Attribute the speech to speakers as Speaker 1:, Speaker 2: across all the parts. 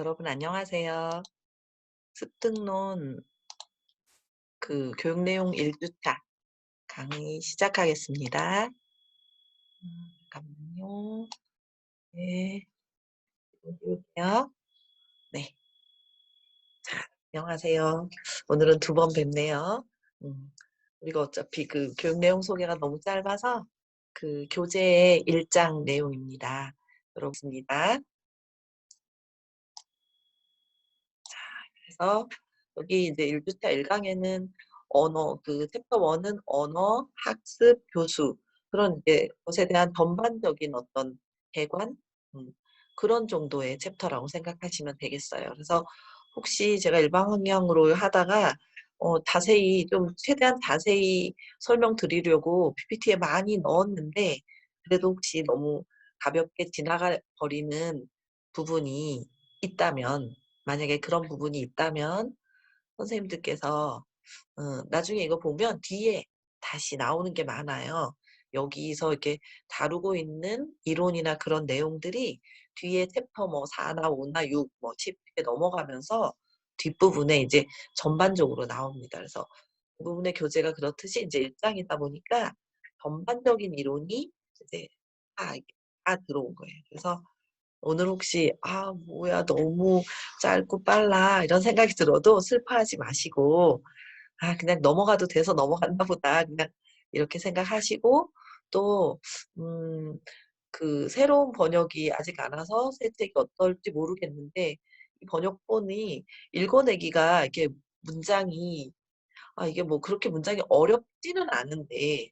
Speaker 1: 여러분 안녕하세요. 습득론 교육 내용 1주차 강의 시작하겠습니다. 잠깐만요. 네. 요 네. 자, 안녕하세요. 오늘은 두 번 뵙네요. 음, 우리가 어차피 교육 내용 소개가 너무 짧아서 교재의 1장 내용입니다. 여러분입니다. 그래서 여기 이제 1주차 1강에는 언어, 챕터 1은 언어, 학습, 교수 그런 이제 것에 대한 전반적인 어떤 개관 음, 그런 정도의 챕터라고 생각하시면 되겠어요. 그래서 혹시 제가 일반환경으로 하다가 자세히 좀 최대한 자세히 설명드리려고 PPT에 많이 넣었는데 그래도 혹시 너무 가볍게 지나가 버리는 부분이 있다면 만약에 그런 부분이 있다면 선생님들께서 나중에 이거 보면 뒤에 다시 나오는 게 많아요. 여기서 이렇게 다루고 있는 이론이나 그런 내용들이 뒤에 챕터 뭐 4나 5나 6, 뭐 10 이렇게 넘어가면서 뒷부분에 이제 전반적으로 나옵니다. 그래서 그 부분의 교재가 그렇듯이 이제 1장이다 보니까 전반적인 이론이 이제 이게 다 들어온 거예요. 그래서 오늘 혹시 '아 뭐야 너무 짧고 빨라.' 이런 생각이 들어도 슬퍼하지 마시고 '아 그냥 넘어가도 돼서 넘어갔나 보다.' 그냥 이렇게 생각하시고 또 음 새로운 번역이 아직 안 와서 새 책이 어떨지 모르겠는데 이 번역본이 읽어내기가 이렇게 문장이 이게 뭐 그렇게 문장이 어렵지는 않은데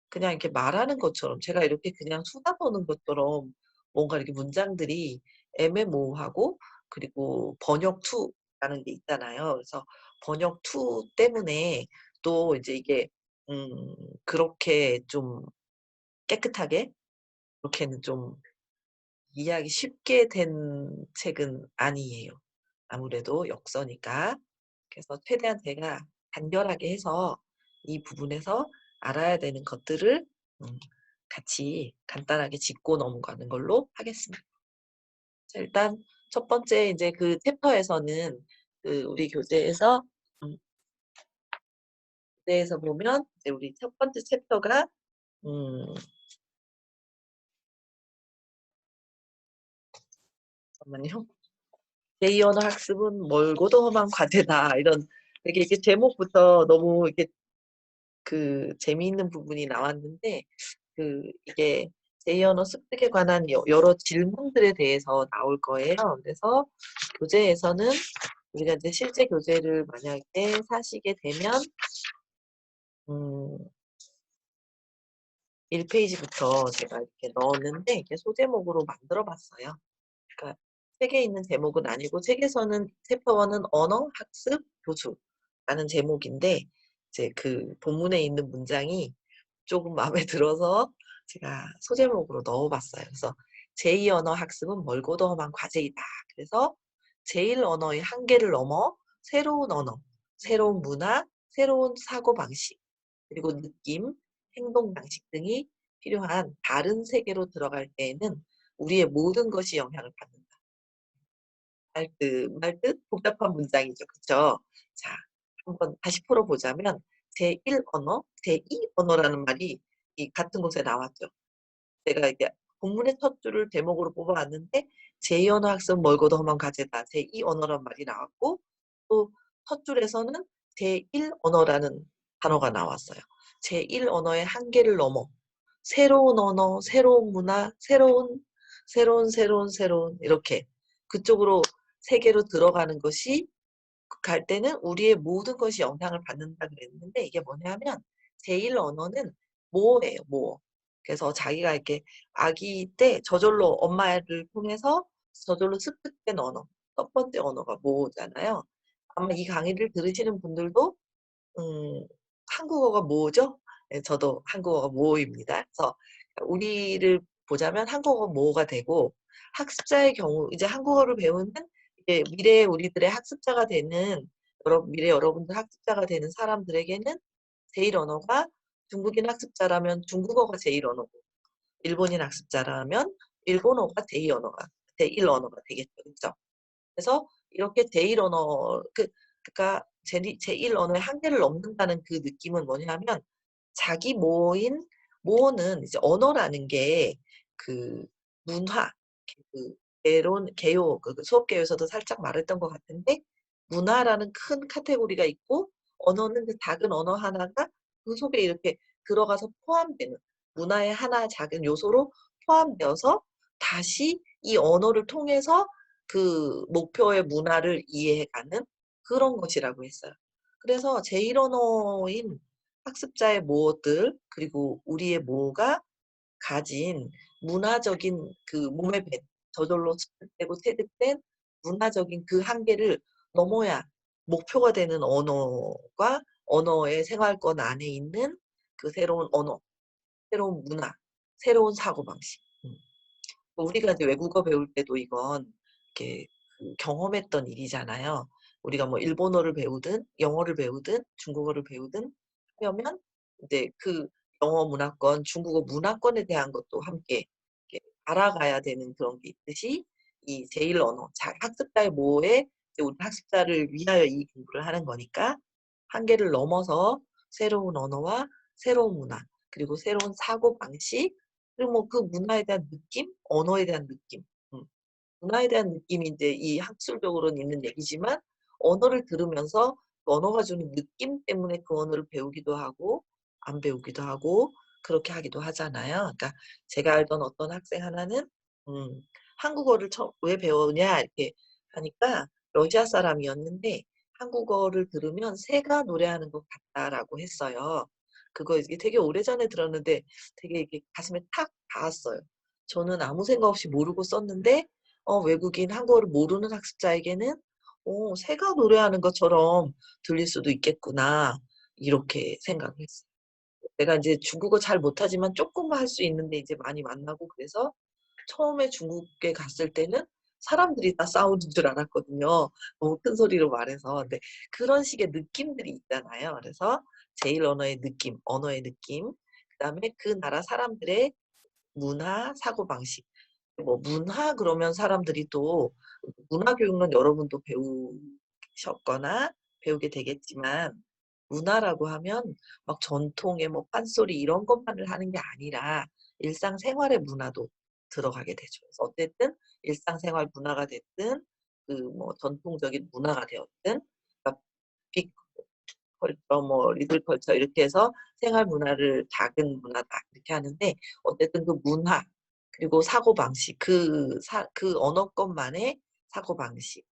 Speaker 1: 그냥 이렇게 말하는 것처럼 제가 이렇게 그냥 수다 떠는 것처럼 뭔가 이렇게 문장들이 애매모호하고 그리고 번역 투라는 게 있잖아요. 그래서 번역 투 때문에 또 이제 이게 그렇게 좀 깨끗하게 그렇게는 좀 이해하기 쉽게 된 책은 아니에요. 아무래도 역서니까. 그래서 최대한 제가 간결하게 해서 이 부분에서 알아야 되는 것들을 음 같이 간단하게 짚고 넘어가는 걸로 하겠습니다. 자 일단 첫 번째 인제 그 챕터에서는 우리 음 교재에서 보면 이제 우리 첫 번째 챕터가 음 잠깐만요. "제2 언어 학습은 멀고도 험한 과제다." 이런 되게 이게 제목부터 너무 이렇게 재미있는 부분이 나왔는데 이게 제2 언어 습득에 관한 여러 질문들에 대해서 나올 거예요. 그래서 교재에서는 우리가 이제 실제 교재를 만약에 사시게 되면 음 1 페이지부터 제가 이렇게 넣었는데 이게 소제목으로 만들어 봤어요. 그러니까 책에 있는 제목은 아니고 책에서는 챕터 1은 언어, 학습, 교수라는 제목인데 이제 본문에 있는 문장이 조금 마음에 들어서 제가 소제목으로 넣어 봤어요. 그래서 "제2 언어 학습은 멀고도 험한 과제이다." 그래서 제1 언어의 한계를 넘어 새로운 언어, 새로운 문화, 새로운 사고방식, 그리고 느낌, 행동 방식 등이 필요한 다른 세계로 들어갈 때에는 우리의 모든 것이 영향을 받는다. 말뜻 복잡한 문장이죠. 그쵸? 자, 한번 다시 풀어 보자면 제1 언어, 제2 언어라는 말이 이 같은 곳에 나왔죠. 제가 이게 본문의 첫 줄을 제목으로 뽑아 왔는데 제2 언어 학습은 멀고도 험한 과제다. 제2 언어란 말이 나왔고 또 첫 줄에서는 제1 언어라는 단어가 나왔어요. 제1 언어의 한계를 넘어 새로운 언어, 새로운 문화, 새로운 이렇게 그쪽으로 세계로 들어가는 것이 갈 때는 우리의 모든 것이 영향을 받는다 그랬는데 이게 뭐냐면 제1 언어는 모어예요, 모어. 그래서 자기가 이렇게 아기 때 저절로 엄마를 통해서 저절로 습득된 언어, 첫 번째 언어가 모어잖아요. 아마 이 강의를 들으시는 분들도 한국어가 모어죠? 예 저도 한국어가 모어입니다. 그래서 우리를 보자면 한국어가 모어가 되고 학습자의 경우 이제 한국어를 배우는 이제 미래의 우리들의 학습자가 되는 미래 여러분들 학습자가 되는 사람들에게는 제1 언어가 중국인 학습자라면 중국어가 제1 언어고 일본인 학습자라면 일본어가 제1 언어가 되겠죠. 그죠? 그래서 이렇게 제1 언어 그러니까 제1 언어의 한계를 넘는다는 그 느낌은 뭐냐면 자기 모어는 이제 언어라는 게 그 문화 그 개론 개요 수업 개요에서도 살짝 말했던 것 같은데 문화라는 큰 카테고리가 있고 언어는 그 작은 언어 하나가 그 속에 이렇게 들어가서 포함되는 문화의 하나 작은 요소로 포함되어서 다시 이 언어를 통해서 그 목표의 문화를 이해해가는 그런 것이라고 했어요. 그래서 제1 언어인 학습자의 모어들 그리고 우리의 모어가 가진 문화적인 그 몸에 저절로 습득되고 체득된 문화적인 그 한계를 넘어야 목표가 되는 언어과 언어의 생활권 안에 있는 그 새로운 언어, 새로운 문화, 새로운 사고방식. 우리가 이제 외국어 배울 때도 이건 이렇게 그 경험했던 일이잖아요. 우리가 뭐 일본어를 배우든 영어를 배우든 중국어를 배우든 하려면 이제 그 영어 문화권, 중국어 문화권에 대한 것도 함께 이렇게 알아가야 되는 그런 게 있듯이 이 제1 언어, 학습자의 모호에 이제 우리 학습자를 위하여 이 공부를 하는 거니까 한계를 넘어서 새로운 언어와 새로운 문화, 그리고 새로운 사고방식 그리고 뭐 그 문화에 대한 느낌, 언어에 대한 느낌. 음. 문화에 대한 느낌이 인제 이 학술적으로는 있는 얘기지만 언어를 들으면서 그 언어가 주는 느낌 때문에 그 언어를 배우기도 하고 안 배우기도 하고 그렇게 하기도 하잖아요. 그러니까 제가 알던 어떤 학생 하나는 음 "한국어를 왜 배우냐?" 이렇게 하니까 러시아 사람이었는데 "한국어를 들으면 새가 노래하는 것 같다."라고 했어요. 그거 이게 되게 오래전에 들었는데 되게 이게 가슴에 탁 닿았어요. 저는 아무 생각 없이 모르고 썼는데 외국인 한국어를 모르는 학습자에게는 '새가 노래하는 것처럼 들릴 수도 있겠구나.' 이렇게 생각을 했어요. 내가 인제 중국어 잘 못하지만 쪼끔은 할 수 있는데 이제 많이 만나고 그래서 처음에 중국에 갔을 때는 사람들이 다 싸우는 줄 알았거든요, 너무 큰 소리로 말해서. 근데 그런 식의 느낌들이 있잖아요. 그래서 제1 언어의 느낌, 언어의 느낌, 그다음에 그 나라 사람들의 문화, 사고방식. 뭐 문화 그러면 사람들이 또 문화 교육론 여러분도 배우셨거나 배우게 되겠지만 문화라고 하면 막 전통의 뭐 판소리 이런 것만을 하는 게 아니라 일상생활의 문화도 들어가게 되죠. 그래서 어쨌든 일상생활 문화가 됐든 그 뭐 전통적인 문화가 되었든 그러니까 빅 컬처 뭐 리들 컬처 이렇게 해서 생활 문화를 작은 문화다 이렇게 하는데 어쨌든 그 문화 그리고 사고방식 그 언어권만의 사고방식,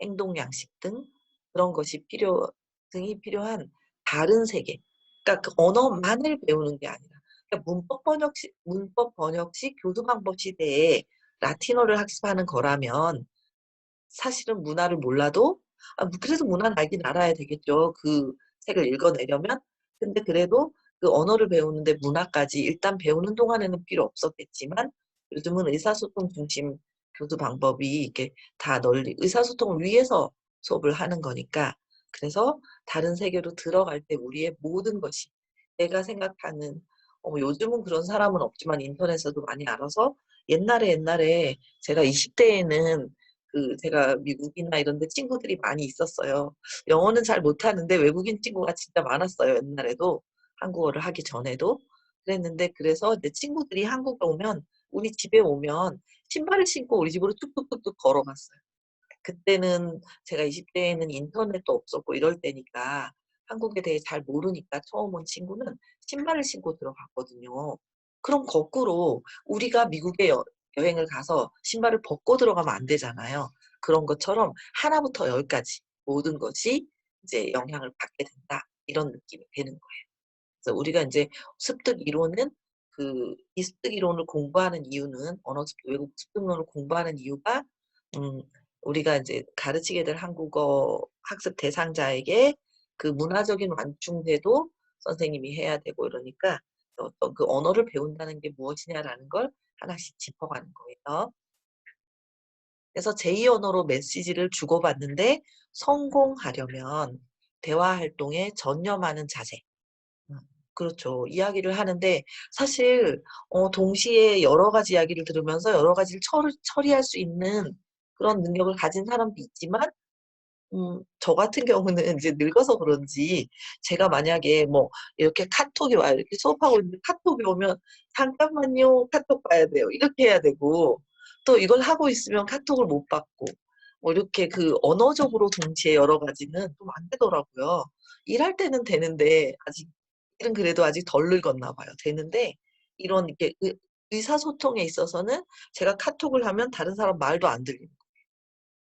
Speaker 1: 행동 양식 등 그런 것이 등이 필요한 다른 세계. 그러니까 그 언어만을 배우는 게 아니라 그러니까 문법 번역식 교수 방법 시대에 라틴어를 학습하는 거라면 사실은 문화를 몰라도 그래도 문화는 알긴 알아야 되겠죠, 그 책을 읽어내려면. 근데 그래도 그 언어를 배우는데 문화까지 일단 배우는 동안에는 필요 없었겠지만 요즘은 의사소통 중심 교수 방법이 이렇게 다 널리 의사소통을 위해서 수업을 하는 거니까 그래서 다른 세계로 들어갈 때 우리의 모든 것이 내가 생각하는 요즘은 그런 사람은 없지만 인터넷에서도 많이 알아서 옛날에 제가 20 대에는 제가 미국이나 이런 데 친구들이 많이 있었어요. 영어는 잘 못하는데 외국인 친구가 진짜 많았어요, 옛날에도. 한국어를 하기 전에도. 그랬는데 그래서 내 친구들이 한국에 오면 우리 집에 오면 신발을 신고 우리 집으로 뚝뚝뚝뚝 걸어갔어요. 그때는 제가 20 대에는 인터넷도 없었고 이럴 때니까 한국에 대해 잘 모르니까 처음 온 친구는 신발을 신고 들어갔거든요. 그럼 거꾸로 우리가 미국에 여행을 가서 신발을 벗고 들어가면 안 되잖아요. 그런 것처럼 하나부터 열까지 모든 것이 이제 영향을 받게 된다. 이런 느낌이 되는 거예요. 그래서 우리가 인제 습득 이론은 이 습득 이론을 공부하는 이유는 외국 습득론을 공부하는 이유가 음 우리가 인제 가르치게 될 한국어 학습 대상자에게 그 문화적인 완충제도 선생님이 해야 되고 이러니까 어떤 그 언어를 배운다는 게 무엇이냐라는 걸 하나씩 짚어가는 거예요. 그래서 제2 언어로 메시지를 주고받는데 성공하려면 대화 활동에 전념하는 자세. 음 그렇죠. 이야기를 하는데 사실 동시에 여러 가지 이야기를 들으면서 여러 가지를 처리할 수 있는 그런 능력을 가진 사람도 있지만 저 같은 경우는 이제 늙어서 그런지 제가 만약에 뭐 이렇게 카톡이 와요. 이렇게 수업하고 있는데 카톡이 오면 "잠깐만요. 카톡 봐야 돼요." 이렇게 해야 되고 또 이걸 하고 있으면 카톡을 못 받고 뭐 이렇게 그 언어적으로 동시에 여러 가지는 좀 안 되더라고요. 일할 때는 되는데 아직 일은 그래도 아직 덜 늙었나 봐요. 되는데 이런 이렇게 의사소통에 있어서는 제가 카톡을 하면 다른 사람 말도 안 들리는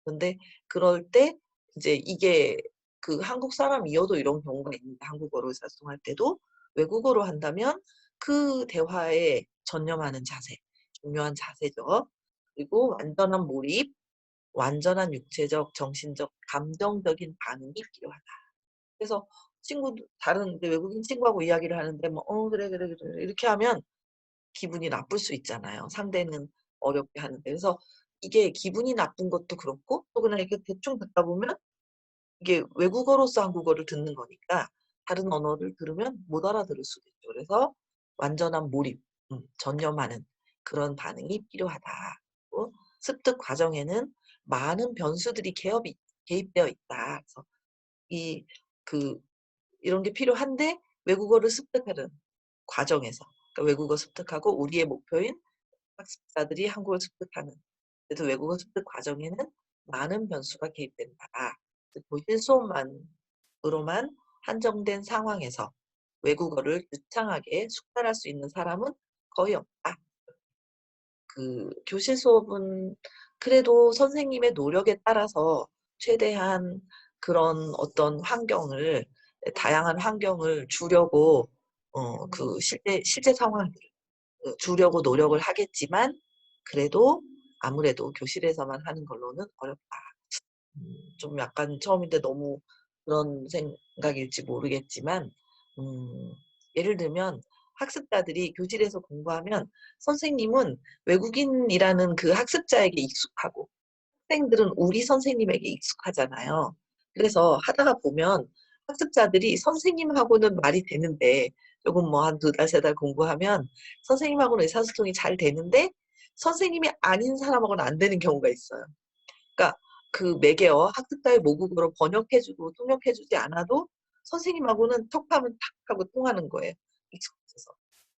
Speaker 1: 근데 그럴 때 이제 이게 그 한국 사람이어도 이런 경우가 있는데 한국어로 의사소통할 때도 외국어로 한다면 그 대화에 전념하는 자세, 중요한 자세죠. 그리고 완전한 몰입, 완전한 육체적, 정신적, 감정적인 반응이 필요하다. 그래서 친구도 다른 이제 외국인 친구하고 이야기를 하는데 뭐 "어 그래, 그래, 그래." 이렇게 하면 기분이 나쁠 수 있잖아요, 상대는 어렵게 하는데. 그래서 이게 기분이 나쁜 것도 그렇고 또 그냥 이렇게 대충 듣다 보면 이게 외국어로서 한국어를 듣는 거니까 다른 언어를 들으면 못 알아들을 수도 있죠. 그래서 완전한 몰입, 전념하는 그런 반응이 필요하다. 고 습득 과정에는 많은 변수들이 개입되어 있다. 그래서 이 그 이런 게 필요한데 외국어를 습득하는 과정에서 그러니까 외국어 습득하고 우리의 목표인 학습자들이 한국어를 습득하는 그래서 외국어 습득 과정에는 많은 변수가 개입된다. 보실 수업만으로만 한정된 상황에서 외국어를 유창하게 숙달할 수 있는 사람은 거의 없다. 그 교실 수업은 그래도 선생님의 노력에 따라서 최대한 그런 어떤 환경을 다양한 환경을 주려고 그 실제 상황을 주려고 노력을 하겠지만 그래도 아무래도 교실에서만 하는 걸로는 어렵다. 좀 약간 처음인데 너무 그런 생각일지 모르겠지만 예를 들면 학습자들이 교실에서 공부하면 선생님은 외국인이라는 그 학습자에게 익숙하고 학생들은 우리 선생님에게 익숙하잖아요. 그래서 하다가 보면 학습자들이 선생님하고는 말이 되는데 조금 뭐 한 2 달, 3달 공부하면 선생님하고는 의사소통이 잘 되는데 선생님이 아닌 사람하고는 안 되는 경우가 있어요. 그러니까 그 매개어 학습자의 모국어로 번역해 주고 통역해 주지 않아도 선생님하고는 톡하면 탁 하고 통하는 거예요, 익숙해서.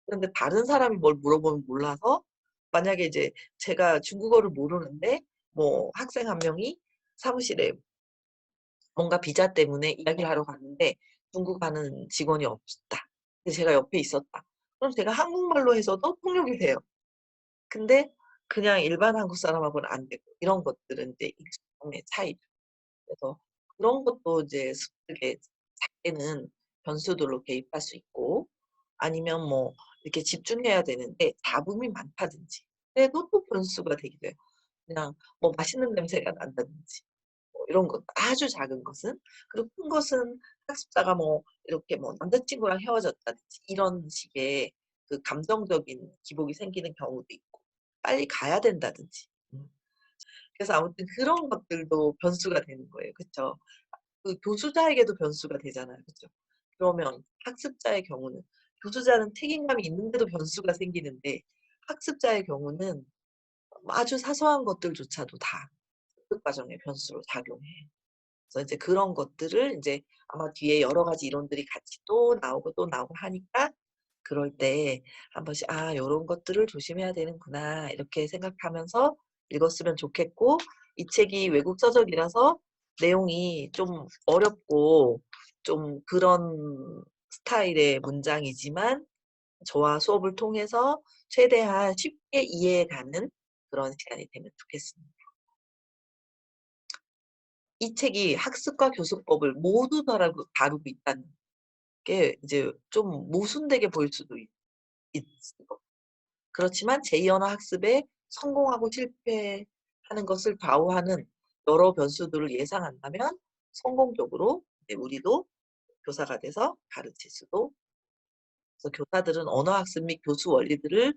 Speaker 1: 그런데 다른 사람이 뭘 물어보면 몰라서 만약에 이제 제가 중국어를 모르는데 뭐 학생 한 명이 사무실에 뭔가 비자 때문에 이야기를 하러 갔는데 중국 하는 직원이 없다. 근데 제가 옆에 있었다. 그럼 제가 한국말로 해서도 통역이 돼요. 근데 그냥 일반 한국 사람하고는 안 되고 이런 것들은 이제 익숙함의 차이. 그래서 그런 것도 이제 습득의 작게는 변수들로 개입할 수 있고 아니면 뭐 이렇게 집중해야 되는데 잡음이 많다든지 그래도 또 변수가 되기도 해요. 그냥 뭐 맛있는 냄새가 난다든지 뭐 이런 것 아주 작은 것은. 그리고 큰 것은 학습자가 뭐 이렇게 뭐 남자친구랑 헤어졌다든지 이런 식의 그 감정적인 기복이 생기는 경우도 있고 빨리 가야 된다든지. 그래서 아무튼 그런 것들도 변수가 되는 거예요. 그쵸? 그 교수자에게도 변수가 되잖아요. 그죠? 그러면 학습자의 경우는 교수자는 책임감이 있는데도 변수가 생기는데 학습자의 경우는 아주 사소한 것들조차도 다 습득 과정의 변수로 작용해. 그래서 이제 그런 것들을 인제 아마 뒤에 여러 가지 이론들이 같이 또 나오고 하니까 그럴 때 한 번씩 '아 요런 것들을 조심해야 되는구나.' 이렇게 생각하면서 읽었으면 좋겠고 이 책이 외국 서적이라서 내용이 좀 어렵고 좀 그런 스타일의 문장이지만 저와 수업을 통해서 최대한 쉽게 이해해 가는 그런 시간이 되면 좋겠습니다. 이 책이 학습과 교수법을 모두 다루고 있다는 게 이제 좀 모순되게 보일 수도 있고 그렇지만 제2 언어 학습에 성공하고 실패하는 것을 좌우하는 여러 변수들을 예상한다면 성공적으로 이제 우리도 교사가 돼서 가르칠 수도 그래서 교사들은 언어 학습 및 교수 원리들을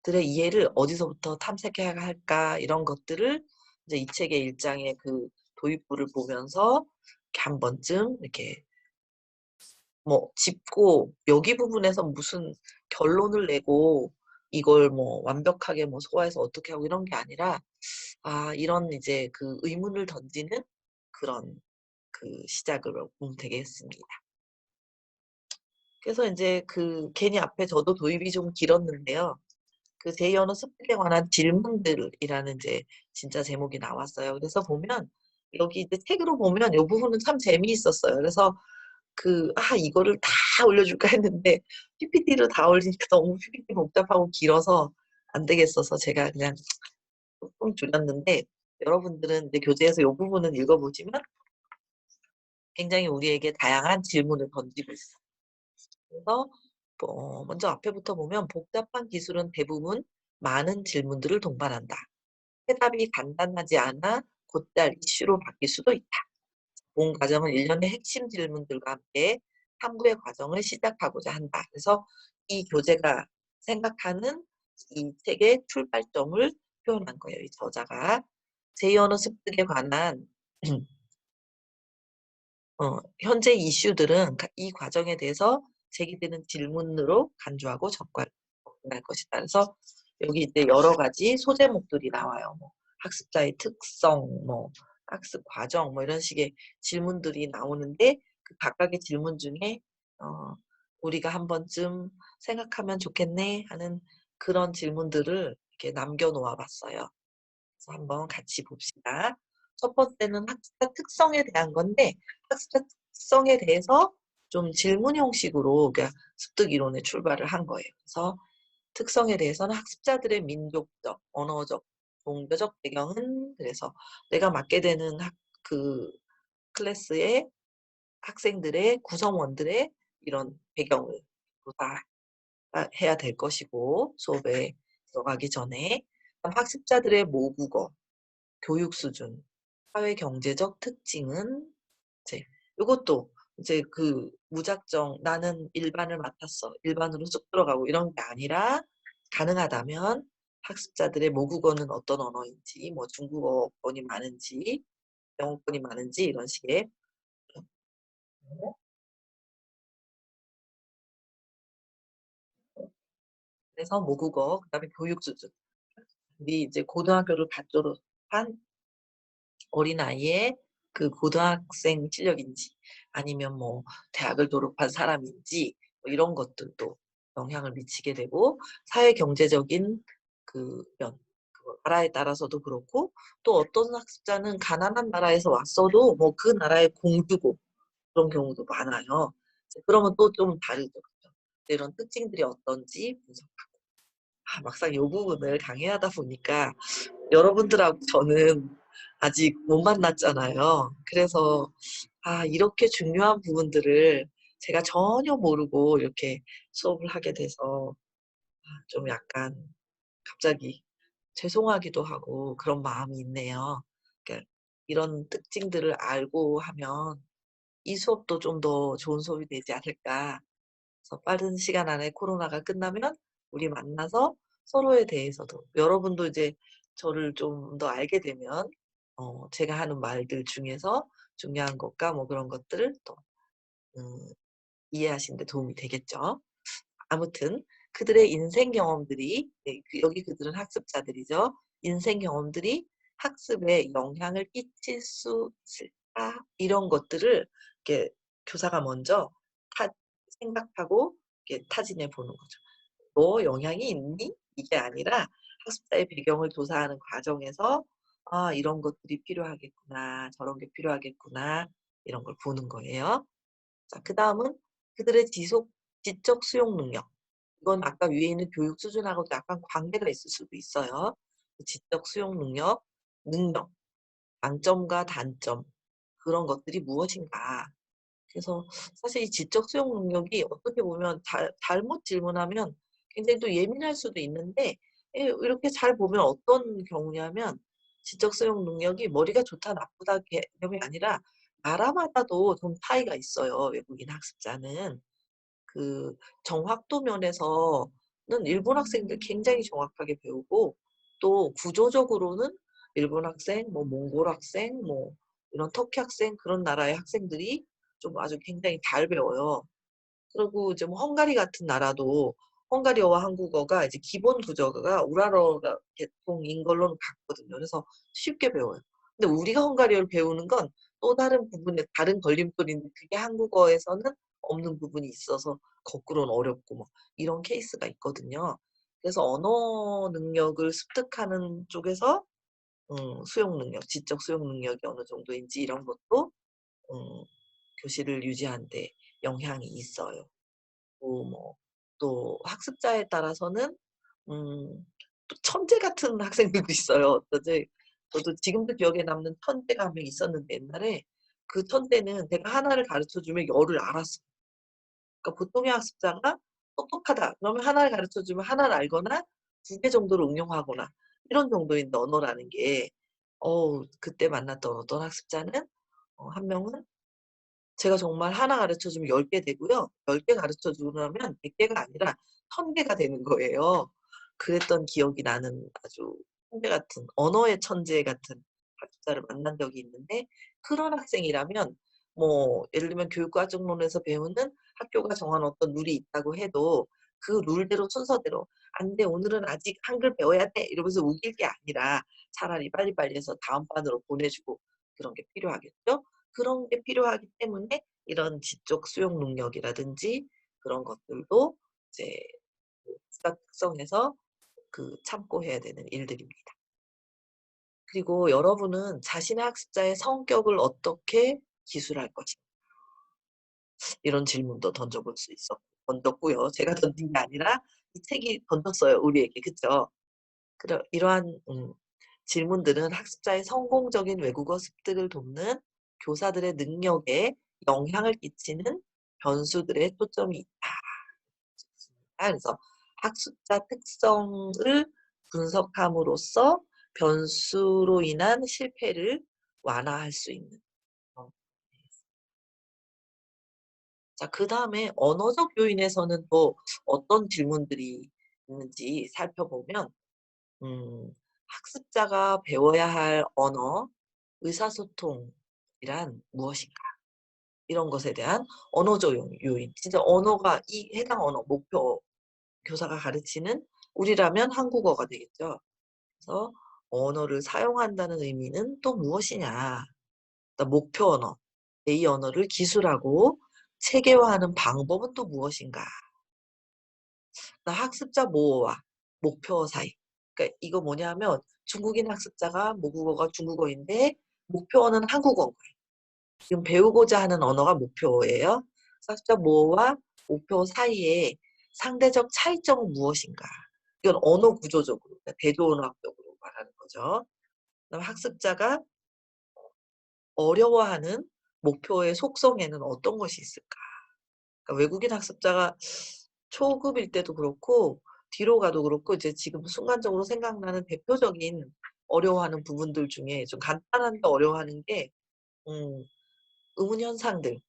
Speaker 1: 들의 이해를 어디서부터 탐색해야 할까 이런 것들을 이제 이 책의 1 장의 그 도입부를 보면서 이렇게 한 번쯤 이렇게 뭐 짚고 여기 부분에서 무슨 결론을 내고 이걸 뭐 완벽하게 뭐 소화해서 어떻게 하고 이런 게 아니라 이런 이제 그 의문을 던지는 그런 그 시작으로 보면 되겠습니다. 그래서 인제 그 괜히 앞에 저도 도입이 좀 길었는데요. 그 제 언어 습득에 관한 질문들이라는 이제 진짜 제목이 나왔어요. 그래서 보면 여기 이제 책으로 보면 요 부분은 참 재미있었어요. 그래서 이거를 다 올려줄까 했는데 PPT로 다 올리니까 너무 PPT 복잡하고 길어서 안 되겠어서 제가 그냥 쪼끔 줄였는데, 여러분들은 이제 교재에서 요 부분은 읽어 보시면 굉장히 우리에게 다양한 질문을 던지고 있어요. 그래서 먼저 앞에부터 보면 "복잡한 기술은 대부분 많은 질문들을 동반한다. 해답이 간단하지 않아 곧잘 이슈로 바뀔 수도 있다. 본 과정은 일련의 핵심 질문들과 함께 탐구의 과정을 시작하고자 한다." 그래서 이 교재가 생각하는 이 책의 출발점을 표현한 거예요, 이 저자가. 제2 언어 습득에 관한 현재 이슈들은 이 과정에 대해서 제기되는 질문으로 간주하고 접근할 것이다. 그래서 여기 이제 여러 가지 소제목들이 나와요. 뭐 학습자의 특성, 뭐 학습 과정, 뭐 이런 식의 질문들이 나오는데, 그 각각의 질문 중에 어 '우리가 한 번쯤 생각하면 좋겠네.' 하는 그런 질문들을 이렇게 남겨 놓아 봤어요. 그래서 한번 같이 봅시다. 첫 번째는 학습자 특성에 대한 건데, 학습자 특성에 대해서 좀 질문 형식으로 그러니까 습득 이론에 출발을 한 거예요. 그래서 특성에 대해서는 학습자들의 민족적, 언어적, 종교적 배경은, 그래서 내가 맡게 되는 그 클래스의 학생들의 구성원들의 이런 배경을 조사해야 될 것이고, 수업에 들어가기 전에. 그다음 학습자들의 모국어, 교육 수준, 사회 경제적 특징은, 이제 요것도 이제 그 무작정 '나는 일반을 맡았어.' 일반으로 쑥 들어가고 이런 게 아니라, 가능하다면 학습자들의 모국어는 어떤 언어인지, 뭐 중국어권이 많은지 영어권이 많은지 이런 식의. 그래서 모국어, 그다음에 교육 수준. 우리 이제 고등학교를 갓 졸업한 어린아이의 그 고등학생 실력인지, 아니면 뭐 대학을 졸업한 사람인지, 뭐 이런 것들도 영향을 미치게 되고, 사회 경제적인 그 면, 나라에 따라서도 그렇고, 또 어떤 학습자는 가난한 나라에서 왔어도 뭐 그 나라의 공주고 그런 경우도 많아요. 이제 그러면 또 좀 다르죠. 그죠? 이런 특징들이 어떤지 분석하고. 막상 요 부분을 강의하다 보니까 여러분들하고 저는 아직 못 만났잖아요. 그래서 이렇게 중요한 부분들을 제가 전혀 모르고 이렇게 수업을 하게 돼서 좀 약간 갑자기 죄송하기도 하고 그런 마음이 있네요. 그러니까 이런 특징들을 알고 하면 이 수업도 좀 더 좋은 수업이 되지 않을까. 그래서 빠른 시간 안에 코로나가 끝나면 우리 만나서 서로에 대해서도, 여러분도 이제 저를 좀 더 알게 되면 제가 하는 말들 중에서 중요한 것과 뭐 그런 것들을 또 음 이해하시는 데 도움이 되겠죠. 아무튼 그들의 인생 경험들이, 네, 여기 그들은 학습자들이죠. 인생 경험들이 학습에 영향을 끼칠 수 있을까? 이런 것들을 이렇게 교사가 먼저 타 생각하고 이렇게 타진해 보는 거죠. "너 영향이 있니?" 이게 아니라 학습자의 배경을 조사하는 과정에서 '아 이런 것들이 필요하겠구나. 저런 게 필요하겠구나.' 이런 걸 보는 거예요. 자, 그다음은 그들의 지적 수용 능력. 이건 아까 위에 있는 교육 수준하고도 약간 관계가 있을 수도 있어요. 그 지적 수용 능력, 장점과 단점, 그런 것들이 무엇인가. 그래서 사실 이 지적 수용 능력이 어떻게 보면 잘못 질문하면 굉장히 또 예민할 수도 있는데, 이렇게 잘 보면 어떤 경우냐면, 지적 수용 능력이 머리가 좋다 나쁘다 개념이 아니라 나라마다도 좀 차이가 있어요, 외국인 학습자는. 그 정확도 면에서는 일본 학생들 굉장히 정확하게 배우고, 또 구조적으로는 일본 학생, 뭐 몽골 학생, 뭐 이런 터키 학생, 그런 나라의 학생들이 좀 아주 굉장히 잘 배워요. 그리고 이제 뭐 헝가리 같은 나라도 헝가리어와 한국어가 이제 기본 구조가 우라르어 계통인 걸로는 같거든요. 그래서 쉽게 배워요. 근데 우리가 헝가리어를 배우는 건 또 다른 부분에 다른 걸림돌인데 그게 한국어에서는 없는 부분이 있어서 거꾸로는 어렵고 뭐 이런 케이스가 있거든요. 그래서 언어 능력을 습득하는 쪽에서 수용 능력, 지적 수용 능력이 어느 정도인지 이런 것도 음 교실을 유지하는 데 영향이 있어요. 또 학습자에 따라서는 또 천재 같은 학생들도 있어요. 저도 지금도 기억에 남는 천재가 한 명 있었는데 옛날에 그 천재는 내가 하나를 가르쳐 주면 열을 알았어. 그러니까 보통의 학습자가 똑똑하다 그러면 하나를 가르쳐 주면 하나를 알거나 두 개 정도를 응용하거나 이런 정도인데 언어라는 게 그때 만났던 어떤 학습자는 한 명은 제가 정말 하나 가르쳐 주면 10개 되고요. 10개 가르쳐 주려면 100 개가 아니라 1000 개가 되는 거예요. 그랬던 기억이 나는 아주 천재 같은 언어의 천재 같은 학습자를 만난 적이 있는데 그런 학생이라면 뭐 예를 들면 교육과정론에서 배우는 학교가 정한 어떤 룰이 있다고 해도 그 룰대로 순서대로 "안 돼. 오늘은 아직 한글 배워야 돼." 이러면서 우길 게 아니라 차라리 빨리빨리 해서 다음 반으로 보내주고 그런 게 필요하겠죠. 그런 게 필요하기 때문에 이런 지적 수용 능력이라든지 그런 것들도 이제 그 국가 특성에서 참고해야 되는 일들입니다. 그리고 여러분은 자신의 학습자의 성격을 어떻게 기술할 것인가 이런 질문도 던져볼 수 던졌고요. 제가 던진 게 아니라 이 책이 던졌어요, 우리에게. 그쵸? 이러한 질문들은 학습자의 성공적인 외국어 습득을 돕는 교사들의 능력에 영향을 끼치는 변수들에 초점이 있다. 그래서 학습자 특성을 분석함으로써 변수로 인한 실패를 완화할 수 있는 그런 자 그다음에 언어적 요인에서는 또 어떤 질문들이 있는지 살펴보면 음 학습자가 배워야 할 언어, 의사소통이란 무엇인가? 이런 것에 대한 언어적 요인. 진짜 언어가 이 해당 언어 목표 교사가 가르치는 우리라면 한국어가 되겠죠. 그래서 언어를 사용한다는 의미는 또 무엇이냐. 그다음 목표 언어, 제2 언어를 기술하고 체계화하는 방법은 또 무엇인가. 학습자 모호와 목표 사이. 그러니까 이거 뭐냐면 중국인 학습자가 모국어가 중국어인데 목표어는 한국어인 거예요. 지금 배우고자 하는 언어가 목표예요. 학습자 모호와 목표 사이에 상대적 차이점은 무엇인가? 이건 언어 구조적으로, 그러니까 대조언어학적으로 말하는 거죠. 그다음에 학습자가 어려워하는 목표의 속성에는 어떤 것이 있을까? 그러니까 외국인 학습자가 초급일 때도 그렇고 뒤로 가도 그렇고 이제 지금 순간적으로 생각나는 대표적인 어려워하는 부분들 중에 좀 간단한데 어려워하는 게 음 의문 현상들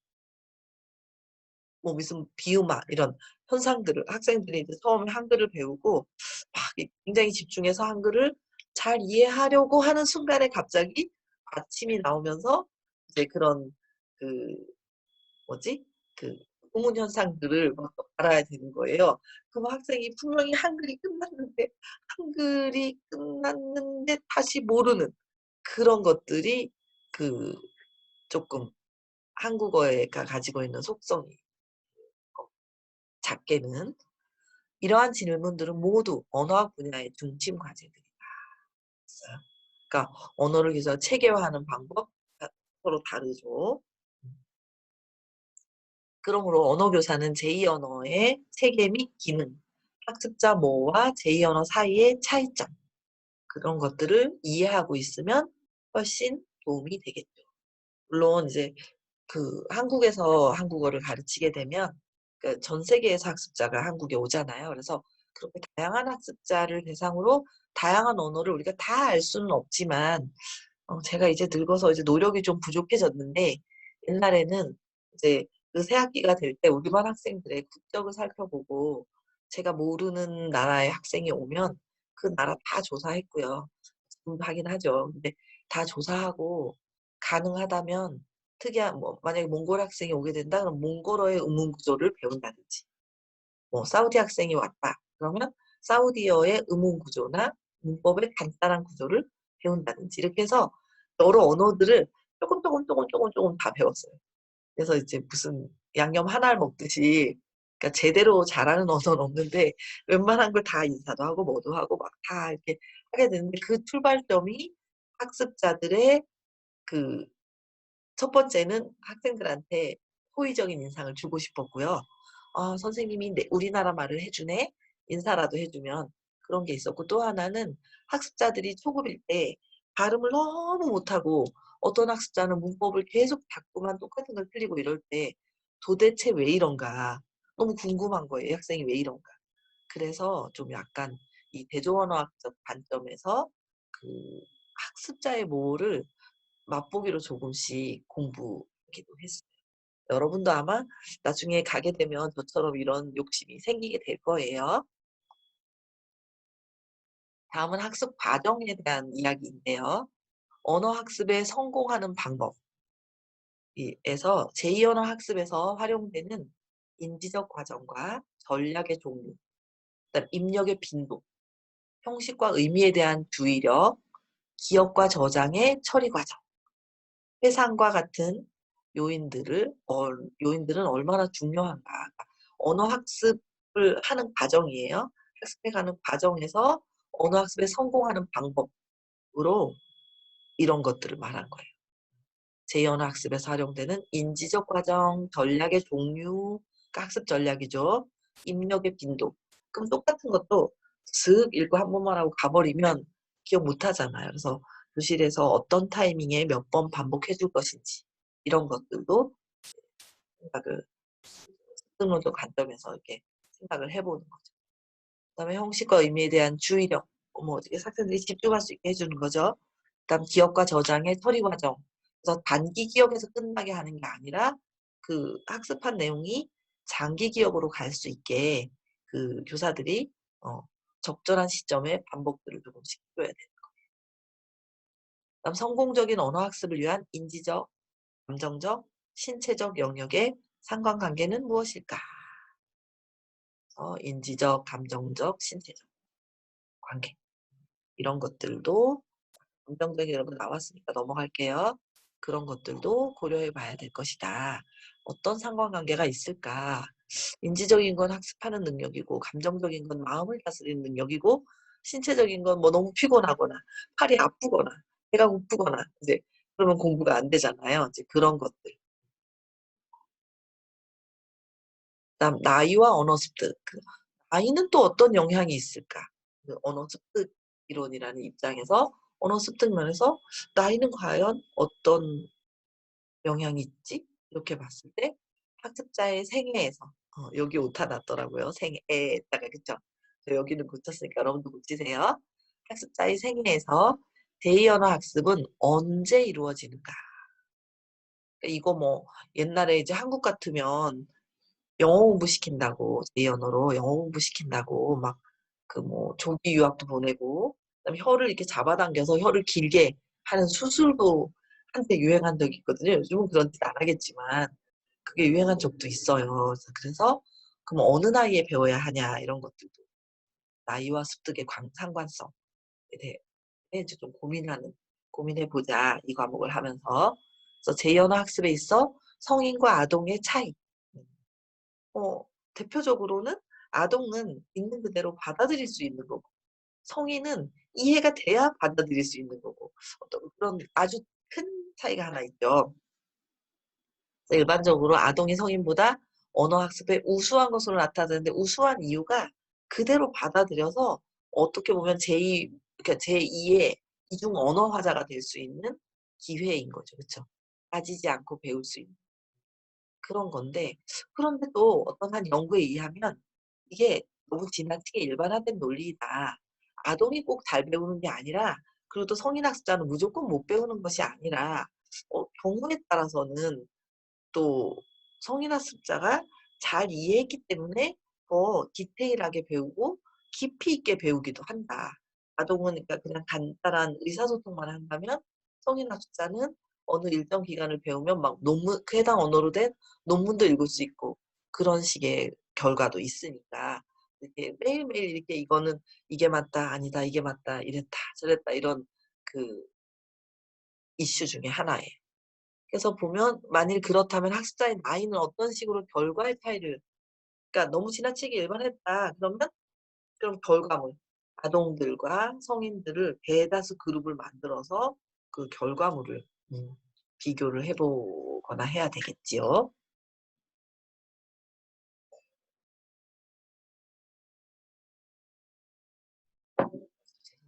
Speaker 1: 뭐 무슨 비음화 이런 현상들을 학생들이 이제 처음에 한글을 배우고 막 굉장히 집중해서 한글을 잘 이해하려고 하는 순간에 갑자기 받침이 나오면서 이제 그런 그 뭐지? 그 의문 현상들을 막 알아야 되는 거예요. 그럼 학생이 분명히 한글이 끝났는데 다시 모르는 그런 것들이 그 쪼끔 한국어가 가지고 있는 속성이 작게는 이러한 질문들은 모두 언어학 분야의 중심 과제들이다 했어요. 그러니까 언어를 계속 체계화하는 방법 서로 다르죠. 그러므로 언어 교사는 제2 언어의 체계 및 기능, 학습자 모호와 제2 언어 사이의 차이점 그런 것들을 이해하고 있으면 훨씬 도움이 되겠죠. 물론 이제 한국에서 한국어를 가르치게 되면 전 세계에서 학습자가 한국에 오잖아요. 그래서 그렇게 다양한 학습자를 대상으로 다양한 언어를 우리가 다 알 수는 없지만 제가 이제 늙어서 이제 노력이 좀 부족해졌는데 옛날에는 이제 그 새 학기가 될 때 우리 반 학생들의 국적을 살펴보고 제가 모르는 나라의 학생이 오면 그 나라 다 조사했고요. 지금도 하긴 하죠. 근데 다 조사하고 가능하다면 특이한 뭐 만약에 몽골 학생이 오게 된다 그럼 몽골어의 의문 구조를 배운다든지 뭐 사우디 학생이 왔다. 그러면 사우디어의 의문 구조나 문법의 간단한 구조를 배운다든지 이렇게 해서 여러 언어들을 조금 다 배웠어요. 그래서 이제 무슨 양념 하나를 먹듯이 그러니까 제대로 잘하는 언어는 없는데 웬만한 걸 다 인사도 하고 뭐도 하고 막 다 이렇게 하게 되는데 그 출발점이 학습자들의 그 첫 번째는 학생들한테 호의적인 인상을 주고 싶었고요. '아 선생님이 내 우리나라 말을 해 주네.' 인사라도 해 주면 그런 게 있었고 또 하나는 학습자들이 초급일 때 발음을 너무 못하고 어떤 학습자는 문법을 계속 자꾸만 똑같은 걸 틀리고 이럴 때 '도대체 왜 이런가.' 너무 궁금한 거예요, 이 학생이 왜 이런가. 그래서 좀 약간 이 대조언어학적 관점에서 그 학습자의 모호를 맛보기로 조금씩 공부하기도 했어요. 여러분도 아마 나중에 가게 되면 저처럼 이런 욕심이 생기게 될 거예요. 다음은 학습 과정에 대한 이야기인데요. 언어 학습에 성공하는 방법 에서 제2 언어 학습에서 활용되는 인지적 과정과 전략의 종류, 그다음 입력의 빈도, 형식과 의미에 대한 주의력, 기억과 저장의 처리 과정, 회상과 같은 요인들은 얼마나 중요한가. 그러니까 언어 학습을 하는 과정이에요. 학습해 가는 과정에서 언어 학습에 성공하는 방법으로 이런 것들을 말한 거예요. 제2 언어 학습에서 활용되는 인지적 과정, 전략의 종류, 그러니까 학습 전략이죠. 입력의 빈도. 그럼 똑같은 것도 슥 읽고 한 번만 하고 가 버리면 기억 못 하잖아요. 그래서 교실에서 어떤 타이밍에 몇 번 반복해 줄 것인지 이런 것들도 생각을 습득론적 관점에서 이렇게 생각을 해 보는 거죠. 그다음에 형식과 의미에 대한 주의력. 뭐 어떻게 학생들이 집중할 수 있게 해 주는 거죠. 그다음 기억과 저장의 처리 과정. 그래서 단기 기억에서 끝나게 하는 게 아니라 그 학습한 내용이 장기 기억으로 갈 수 있게 그 교사들이 어 적절한 시점에 반복들을 조금씩 해 줘야 돼요. 그다음 성공적인 언어 학습을 위한 인지적, 감정적, 신체적 영역의 상관관계는 무엇일까? 인지적, 감정적, 신체적 관계. 이런 것들도 긍정적인 이런 거 나왔으니까 넘어갈게요. 그런 것들도 고려해 봐야 될 것이다. 어떤 상관관계가 있을까? 인지적인 건 학습하는 능력이고 감정적인 건 마음을 다스리는 능력이고 신체적인 건 뭐 너무 피곤하거나 팔이 아프거나 배가 고프거나 이제 그러면 공부가 안 되잖아요. 이제 그런 것들. 그다음 나이와 언어 습득. 그 나이는 또 어떤 영향이 있을까? 그 언어 습득 이론이라는 입장에서 언어 습득 면에서 '나이는 과연 어떤 영향이 있지?' 이렇게 봤을 때 학습자의 생애에서 여기 오타 났더라고요. 생애에다가 그쵸? 저 여기는 고쳤으니까 여러분도 고치세요. 학습자의 생애에서 제2 언어 학습은 언제 이루어지는가? 그러니까 이거 뭐 옛날에 이제 한국 같으면 영어 공부시킨다고 제2 언어로 영어 공부시킨다고 막 그 뭐 조기 유학도 보내고 그다음에 혀를 이렇게 잡아당겨서 혀를 길게 하는 수술도 한때 유행한 적이 있거든요. 요즘은 그런 짓 안 하겠지만 그게 유행한 적도 있어요. 그래서 그럼 어느 나이에 배워야 하냐 이런 것들도 나이와 습득의 상관성에 대해 이제 좀 고민해 보자 이 과목을 하면서. 그래서 제2 언어 학습에 있어 성인과 아동의 차이. 음. 어 대표적으로는 아동은 있는 그대로 받아들일 수 있는 거고 성인은 이해가 돼야 받아들일 수 있는 거고 어떤 그런 아주 큰 차이가 하나 있죠. 그래서 일반적으로 아동이 성인보다 언어 학습에 우수한 것으로 나타나는데 우수한 이유가 그대로 받아들여서 어떻게 보면 제2 그러니까 제2의 이중 언어화자가 될 수 있는 기회인 거죠. 그쵸? 빠지지 않고 배울 수 있는. 그런 건데 그런데 또 어떤 한 연구에 의하면 이게 너무 지나치게 일반화된 논리이다. 아동이 꼭 잘 배우는 게 아니라 그리고 또 성인 학습자는 무조건 못 배우는 것이 아니라 경우에 따라서는 또 성인 학습자가 잘 이해했기 때문에 더 디테일하게 배우고 깊이 있게 배우기도 한다. 아동은 그러니까 그냥 간단한 의사소통만 한다면 성인 학습자는 어느 일정 기간을 배우면 막 논문 그 해당 언어로 된 논문도 읽을 수 있고 그런 식의 결과도 있으니까 이렇게 매일매일 이렇게 이거는 이게 맞다, 아니다, 이게 맞다, 이랬다, 저랬다 이런 그 이슈 중에 하나예요. 그래서 보면 만일 그렇다면 학습자의 나이는 어떤 식으로 결과의 차이를 그러니까 너무 지나치게 일반했다 그러면 그럼 결과물 아동들과 성인들을 대다수 그룹을 만들어서 그 결과물을 비교를 해 보거나 해야 되겠지요.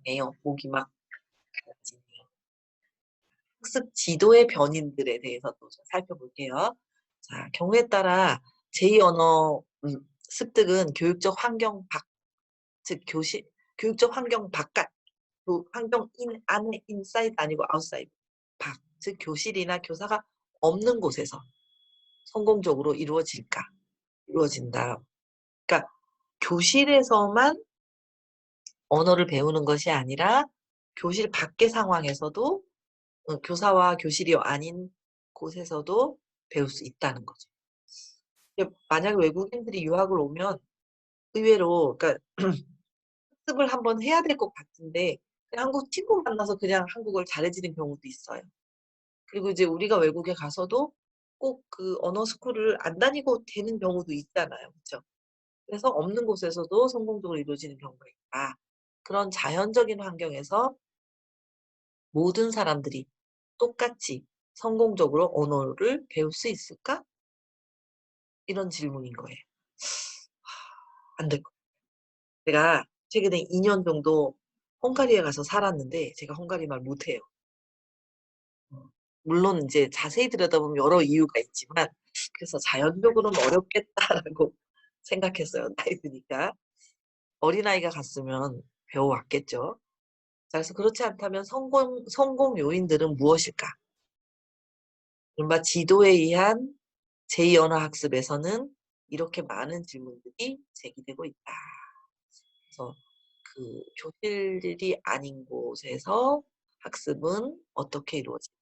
Speaker 1: 죄송해요. 목이 막 갈라지네요. 학습 지도의 변인들에 대해서 또 좀 살펴볼게요. 자, 경우에 따라 제2 언어 습득은 교육적 환경 밖, 즉 교육적 환경 바깥, 환경 안에 인사이드 아니고 아웃사이드 밖, 즉 교실이나 교사가 없는 곳에서 성공적으로 이루어진다. 그러니까 교실에서만 언어를 배우는 것이 아니라 교실 밖의 상황에서도 교사와 교실이 아닌 곳에서도 배울 수 있다는 거죠. 만약에 외국인들이 유학을 오면 의외로 그러니까 학습을 한번 해야 될 것 같은데 그냥 한국 친구 만나서 그냥 한국어를 잘해지는 경우도 있어요. 그리고 이제 우리가 외국에 가서도 꼭 그 언어 스쿨을 안 다니고 되는 경우도 있잖아요. 그렇죠? 그래서 없는 곳에서도 성공적으로 이루어지는 경우가 있다. 그런 자연적인 환경에서 모든 사람들이 똑같이 성공적으로 언어를 배울 수 있을까? 이런 질문인 거예요. 안 될 거. 제가 최근에 2년 정도 헝가리에 가서 살았는데 제가 헝가리 말 못해요. 물론 이제 자세히 들여다보면 여러 이유가 있지만 그래서 자연적으로는 어렵겠다라고 생각했어요. 나이 드니까. 어린아이가 갔으면 배워왔겠죠. 자, 그래서 그렇지 않다면 성공 요인들은 무엇일까? 이른바 지도에 의한 제2언어 학습에서는 이렇게 많은 질문들이 제기되고 있다. 그래서 그 교실이 아닌 곳에서 학습은 어떻게 이루어진다.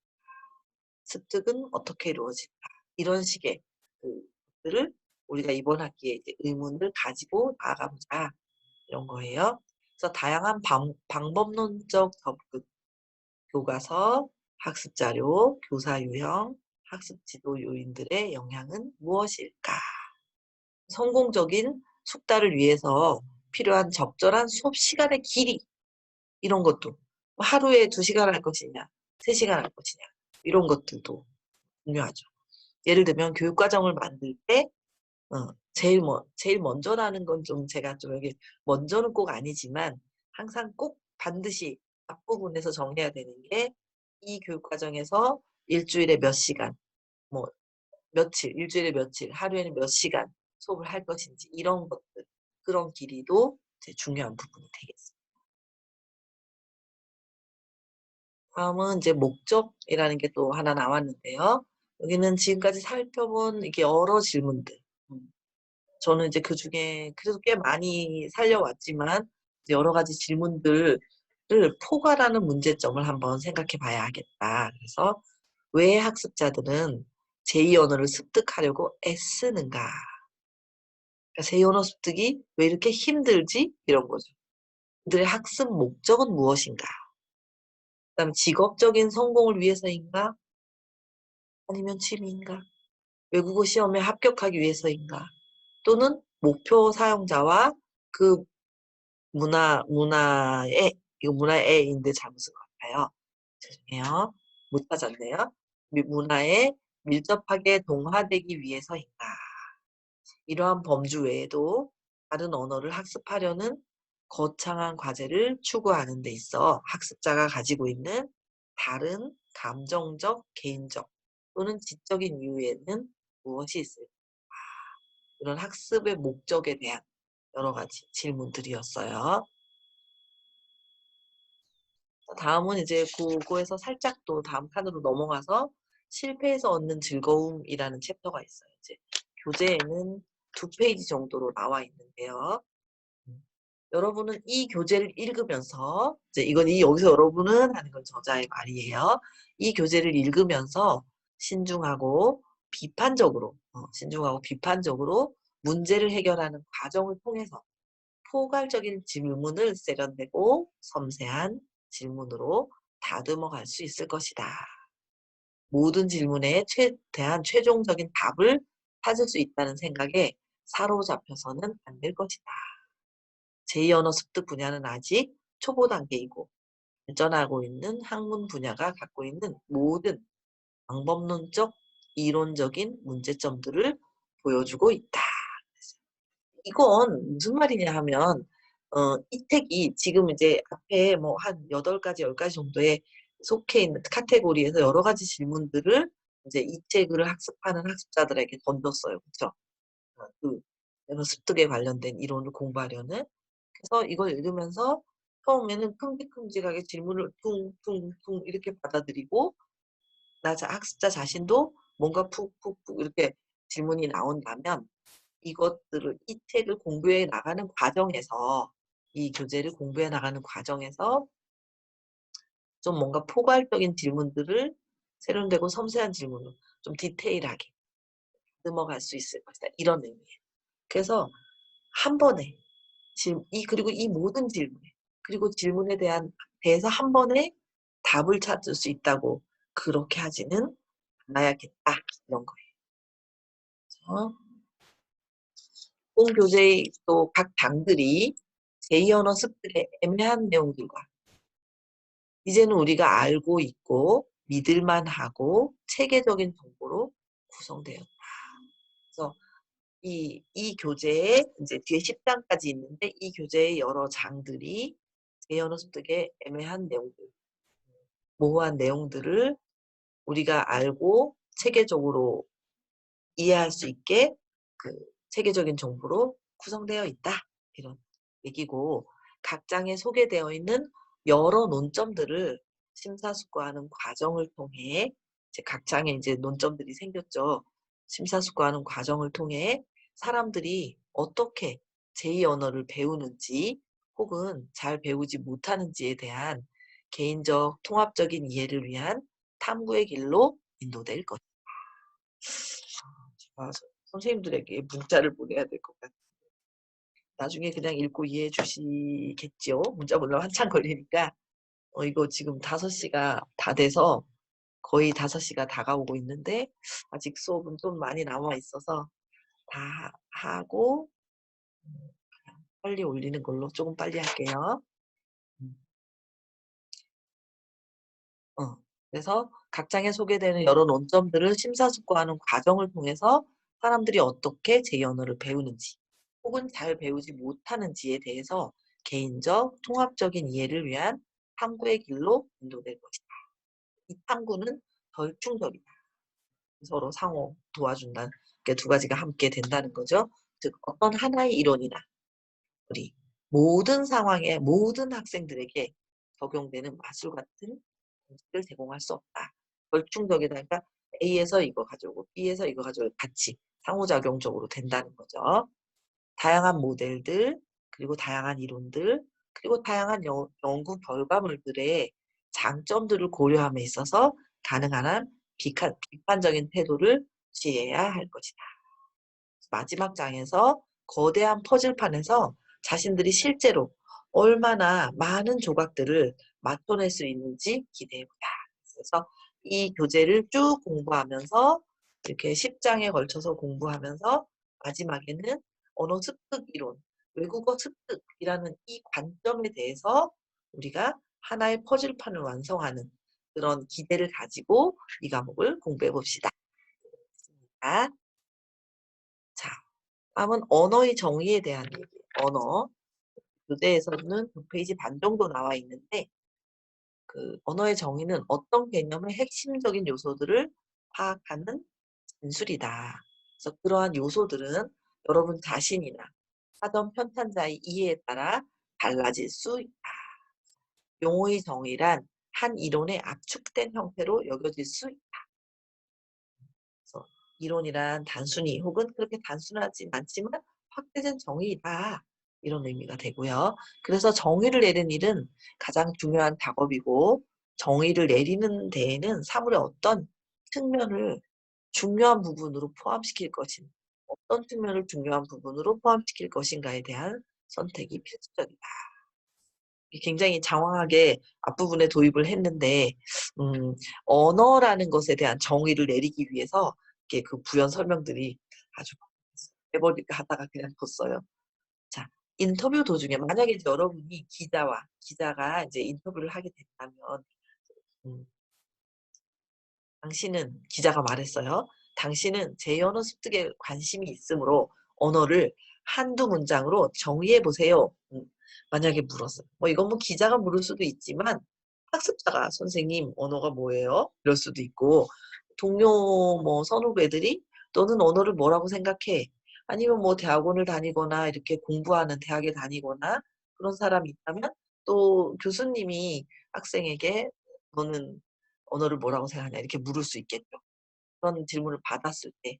Speaker 1: 습득은 어떻게 이루어진다. 이런 식의 그들을 우리가 이번 학기에 이제 의문을 가지고 나아가보자. 이런 거예요. 그래서 다양한 방법론적 접근, 교과서, 학습 자료, 교사 유형, 학습 지도 요인들의 영향은 무엇일까? 성공적인 숙달을 위해서 필요한 적절한 수업 시간의 길이 이런 것도 뭐 하루에 2시간 할 것이냐, 3시간 할 것이냐 이런 것들도 중요하죠. 예를 들면 교육과정을 만들 때 제일 먼저라는 건 좀 제가 좀 여기 먼저는 꼭 아니지만 항상 꼭 반드시 앞부분에서 정해야 되는 게 이 교육과정에서 일주일에 몇 시간, 뭐 며칠, 일주일에 며칠, 하루에는 몇 시간 수업을 할 것인지 이런 것들, 그런 길이도 제 중요한 부분이 되겠습니다. 다음은 이제 목적이라는 게 또 하나 나왔는데요. 여기는 지금까지 살펴본 이게 여러 질문들. 저는 이제 그중에 그래도 꽤 많이 살려왔지만 여러 가지 질문들을 포괄하는 문제점을 한번 생각해 봐야 하겠다. 그래서 왜 학습자들은 제2 언어를 습득하려고 애쓰는가? 그러니까 제2 언어 습득이 왜 이렇게 힘들지? 이런 거죠. 그들의 학습 목적은 무엇인가? 그다음 직업적인 성공을 위해서인가? 아니면 취미인가? 외국어 시험에 합격하기 위해서인가? 또는 목표 사용자와 그 이거 문화에인데 잘못 쓴 것 같아요. 죄송해요. 못 찾았네요. 문화에 밀접하게 동화되기 위해서인가. 이러한 범주 외에도 다른 언어를 학습하려는 거창한 과제를 추구하는 데 있어 학습자가 가지고 있는 다른 감정적, 개인적 또는 지적인 이유에는 무엇이 있을까? 이런 학습의 목적에 대한 여러 가지 질문들이었어요. 다음은 이제 그거에서 살짝 또 다음 칸으로 넘어가서 실패해서 얻는 즐거움이라는 챕터가 있어요. 이제 교재에는 2페이지 정도로 나와 있는데요. 여러분은 이 교재를 읽으면서 이제 이건 여기서 여러분은 하는 건 저자의 말이에요. 이 교재를 읽으면서 신중하고 비판적으로 문제를 해결하는 과정을 통해서 포괄적인 질문을 세련되고 섬세한 질문으로 다듬어 갈 수 있을 것이다. 모든 질문에 대한 최종적인 답을 찾을 수 있다는 생각에 사로잡혀서는 안 될 것이다. 제2언어 습득 분야는 아직 초보 단계이고 발전하고 있는 학문 분야가 갖고 있는 모든 방법론적, 이론적인 문제점들을 보여주고 있다. 이건 무슨 말이냐 하면 이 책이 지금 이제 앞에 뭐 한 8가지 10가지 정도에 속해 있는 카테고리에서 여러 가지 질문들을 이제 이 책을 학습하는 학습자들에게 던졌어요. 그쵸? 그 언어 습득에 관련된 이론을 공부하려는. 그래서 이걸 읽으면서 처음에는 큼직큼직하게 질문을 퉁퉁퉁 이렇게 받아들이고 학습자 자신도 뭔가 푹푹푹 이렇게 질문이 나온다면 이것들을 이 책을 공부해 나가는 과정에서 이 교재를 공부해 나가는 과정에서 좀 뭔가 포괄적인 질문들을 세련되고 섬세한 질문을 좀 디테일하게 넘어갈 수 있을 것이다. 이런 의미예요. 그래서 한 번에 그리고 이 모든 질문에 그리고 질문에 대해서 한 번에 답을 찾을 수 있다고 그렇게 하지는 않아야겠다. 이런 거예요. 본 교재의 또 각 장들이 제2언어 습득의 애매한 내용들과 이제는 우리가 알고 있고 믿을만 하고 체계적인 정보로 구성되었다. 그래서 이 교재에 이제 뒤에 10장까지 있는데 이 교재의 여러 장들이 제2언어 습득의 애매한 내용들, 모호한 내용들을 우리가 알고 체계적으로 이해할 수 있게 그 체계적인 정보로 구성되어 있다. 이런 얘기고 각 장에 소개되어 있는 여러 논점들을 심사숙고하는 과정을 통해 이제 각 장에 이제 논점들이 생겼죠. 심사숙고하는 과정을 통해 사람들이 어떻게 제2언어를 배우는지 혹은 잘 배우지 못하는지에 대한 개인적 통합적인 이해를 위한 탐구의 길로 인도될 것. 아, 선생님들에게 문자를 보내야 될 것 같아요. 나중에 그냥 읽고 이해해 주시겠죠? 문자 보내면 한참 걸리니까. 이거 지금 5시가 다 돼서 거의 5시가 다가오고 있는데 아직 수업은 좀 많이 남아 있어서 다 하고 빨리 올리는 걸로 조금 빨리 할게요. 음. 그래서 각 장에 소개되는 여러 논점들을 심사숙고하는 과정을 통해서 사람들이 어떻게 제2언어를 배우는지 혹은 잘 배우지 못하는지에 대해서 개인적, 통합적인 이해를 위한 탐구의 길로 인도될 것이다. 이 탐구는 절충적이다. 서로 상호 도와준다는 게 두 가지가 함께 된다는 거죠. 즉 어떤 하나의 이론이나 우리 모든 상황에 모든 학생들에게 적용되는 마술 같은 공식을 제공할 수 없다. 절충적이다. 그러니까 A에서 이거 가져오고 B에서 이거 가져오고 같이 상호작용적으로 된다는 거죠. 다양한 모델들, 그리고 다양한 이론들, 그리고 다양한 연구 결과물들의 장점들을 고려함에 있어서 가능한 한 비판적인 태도를 취해야 할 것이다. 마지막 장에서 거대한 퍼즐판에서 자신들이 실제로 얼마나 많은 조각들을 맞춰낼 수 있는지 기대해보자. 그래서 이 교재를 쭉 공부하면서 이렇게 10장에 걸쳐서 공부하면서 마지막에는 언어 습득 이론, 외국어 습득이라는 이 관점에 대해서 우리가 하나의 퍼즐판을 완성하는 그런 기대를 가지고 이 과목을 공부해 봅시다. 자, 다음은 언어의 정의에 대한 얘기. 언어. 교재에서는 2페이지 반 정도 나와 있는데 그 언어의 정의는 어떤 개념의 핵심적인 요소들을 파악하는 진술이다. 그래서 그러한 요소들은 여러분 자신이나 사전 편찬자의 이해에 따라 달라질 수 있다. 용어의 정의란 한 이론의 압축된 형태로 여겨질 수 있다. 그래서 이론이란 단순히 혹은 그렇게 단순하지 않지만 확대된 정의이다. 이런 의미가 되고요. 그래서 정의를 내리는 일은 가장 중요한 작업이고 정의를 내리는 데에는 사물의 어떤 측면을 중요한 부분으로 포함시킬 것인 어떤 측면을 중요한 부분으로 포함시킬 것인가에 대한 선택이 필수적이다. 굉장히 장황하게 앞부분에 도입을 했는데 음 언어라는 것에 대한 정의를 내리기 위해서 이렇게 그 부연 설명들이 아주 해버릴까 하다가 그냥 뒀어요. 자, 인터뷰 도중에 만약에 이제 여러분이 기자가 이제 인터뷰를 하게 된다면 음 당신은 기자가 말했어요. "당신은 제 언어 습득에 관심이 있으므로 언어를 한두 문장으로 정의해 보세요." 만약에 물었어요. 이건 뭐 기자가 물을 수도 있지만 학습자가 "선생님 언어가 뭐예요?" 이럴 수도 있고 동료 뭐 선후배들이 "너는 언어를 뭐라고 생각해?" 아니면 뭐 대학원을 다니거나 이렇게 공부하는 대학에 다니거나 그런 사람이 있다면 또 교수님이 학생에게 "너는 언어를 뭐라고 생각하냐?" 이렇게 물을 수 있겠죠. 그런 질문을 받았을 때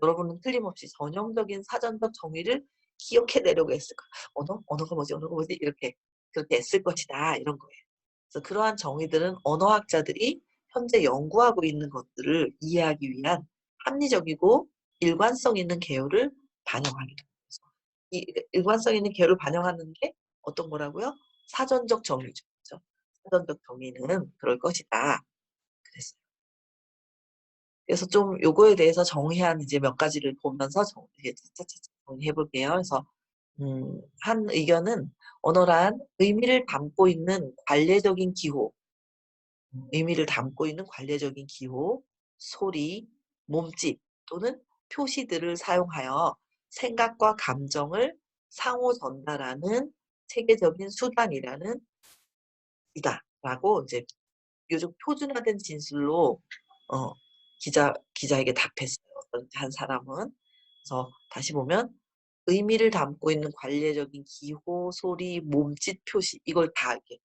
Speaker 1: 여러분은 틀림없이 전형적인 사전적 정의를 기억해 내려고 했을 거야. '언어? 언어가 뭐지? 언어가 뭐지?' 이렇게 그렇게 애쓸 것이다 이런 거예요. 그래서 그러한 정의들은 언어학자들이 현재 연구하고 있는 것들을 이해하기 위한 합리적이고 일관성 있는 개요를 반영하기도 해서 이 일관성 있는 개요를 반영하는 게 어떤 거라고요? 사전적 정의죠. 그죠? 사전적 정의는 그럴 것이다. 그랬어요. 그래서 좀 요거에 대해서 정의한 이제 몇 가지를 보면서 이게 차차차차 정리해 볼게요. 그래서 한 의견은 언어란 의미를 담고 있는 관례적인 기호, 소리, 몸짓 또는 표시들을 사용하여 생각과 감정을 상호 전달하는 체계적인 수단이라는 이다라고 이제 요즘 표준화된 진술로 어 기자에게 답했어요. 어떤 한 사람은. 그래서 다시 보면 의미를 담고 있는 관례적인 기호, 소리, 몸짓 표시 이걸 다 이렇게